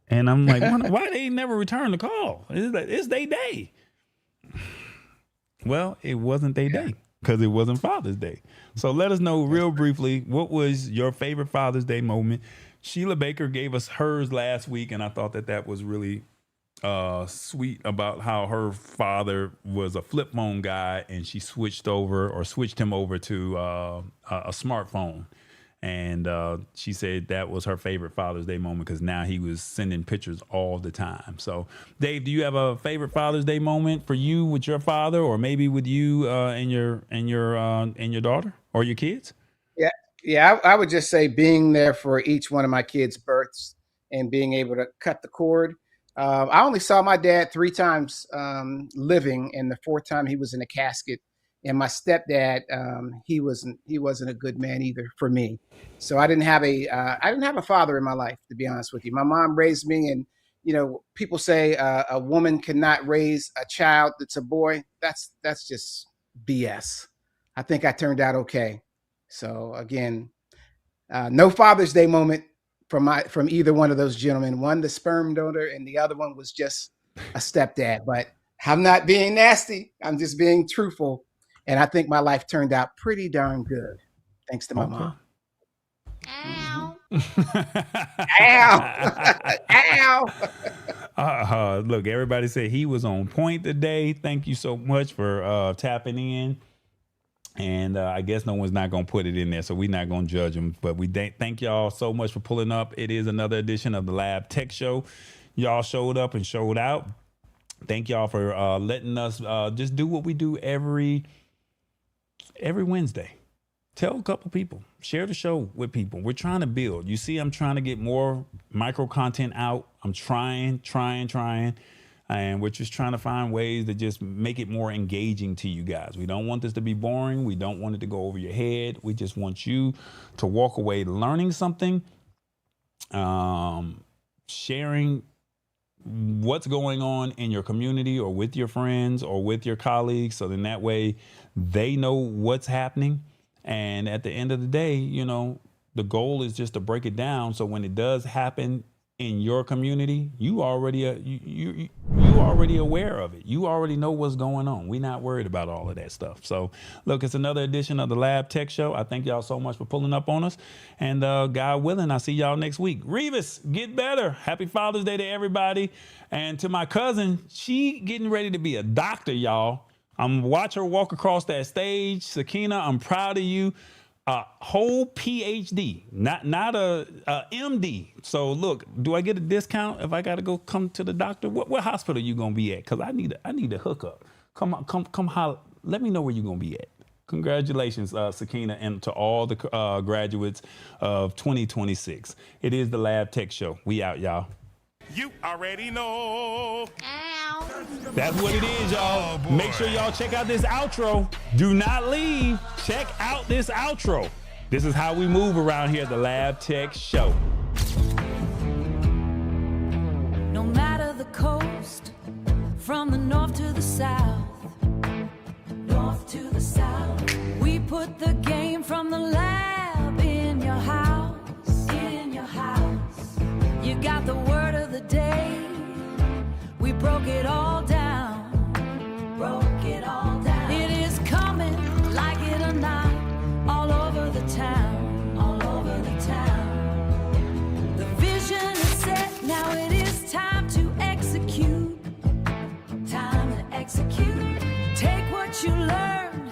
S2: And I'm like, why they never return the call? It's their day. Well, it wasn't their day because it wasn't Father's Day. So let us know real briefly, what was your favorite Father's Day moment? Sheila Baker gave us hers last week, and I thought that was really sweet about how her father was a flip phone guy, and she switched him over to a smartphone. And she said that was her favorite Father's Day moment because now he was sending pictures all the time. So, Dave, do you have a favorite Father's Day moment for you with your father, or maybe with you and your daughter or your kids?
S1: Yeah. I would just say being there for each one of my kids' births and being able to cut the cord. I only saw my dad 3 times living, and the 4th time he was in a casket. And my stepdad, he wasn't a good man either for me. So I didn't have a father in my life, to be honest with you. My mom raised me, and people say a woman cannot raise a child that's a boy. That's just BS. I think I turned out okay. So again, no Father's Day moment from either one of those gentlemen. One, the sperm donor, and the other one was just a stepdad. But I'm not being nasty. I'm just being truthful. And I think my life turned out pretty darn good, thanks to my mom.
S5: Ow.
S1: Ow.
S2: Look, everybody said he was on point today. Thank you so much for tapping in. And I guess no one's not going to put it in there, so we're not going to judge them. But we thank y'all so much for pulling up. It is another edition of the Lab Tech Show. Y'all showed up and showed out. Thank y'all for letting us just do what we do every Wednesday. Tell a couple people. Share the show with people. We're trying to build. You see, I'm trying to get more micro content out. I'm trying. And we're just trying to find ways to just make it more engaging to you guys. We don't want this to be boring. We don't want it to go over your head. We just want you to walk away learning something, sharing what's going on in your community or with your friends or with your colleagues. So then that way they know what's happening. And at the end of the day, the goal is just to break it down. So when it does happen in your community, you already aware of it. You already know what's going on. We're not worried about all of that stuff. So look, it's another edition of the Lab Tech Show. I thank y'all so much for pulling up on us. And God willing, I'll see y'all next week. Revis, get better. Happy Father's Day to everybody. And to my cousin, she getting ready to be a doctor, y'all. I'm watch her walk across that stage. Sakina, I'm proud of you. A whole PhD, not a MD. So look, do I get a discount if I got to come to the doctor? What hospital you gonna be at? Cause I need a hookup. Come holler. Let me know where you gonna be at. Congratulations, Sakina, and to all the graduates of 2026. It is the Lab Tech Show. We out, y'all.
S4: You already know.
S5: Ow.
S2: That's what it is, y'all. Make sure y'all check out this outro. Do not leave. Check out this outro. This is how we move around here at the Lab Tech Show.
S14: No matter the coast, from the north to the south, we put the game from the lab in your house. You got the word of the day. We broke it all down. It is coming, like it or not, all over the town. The vision is set, now it is time to execute. Take what you learned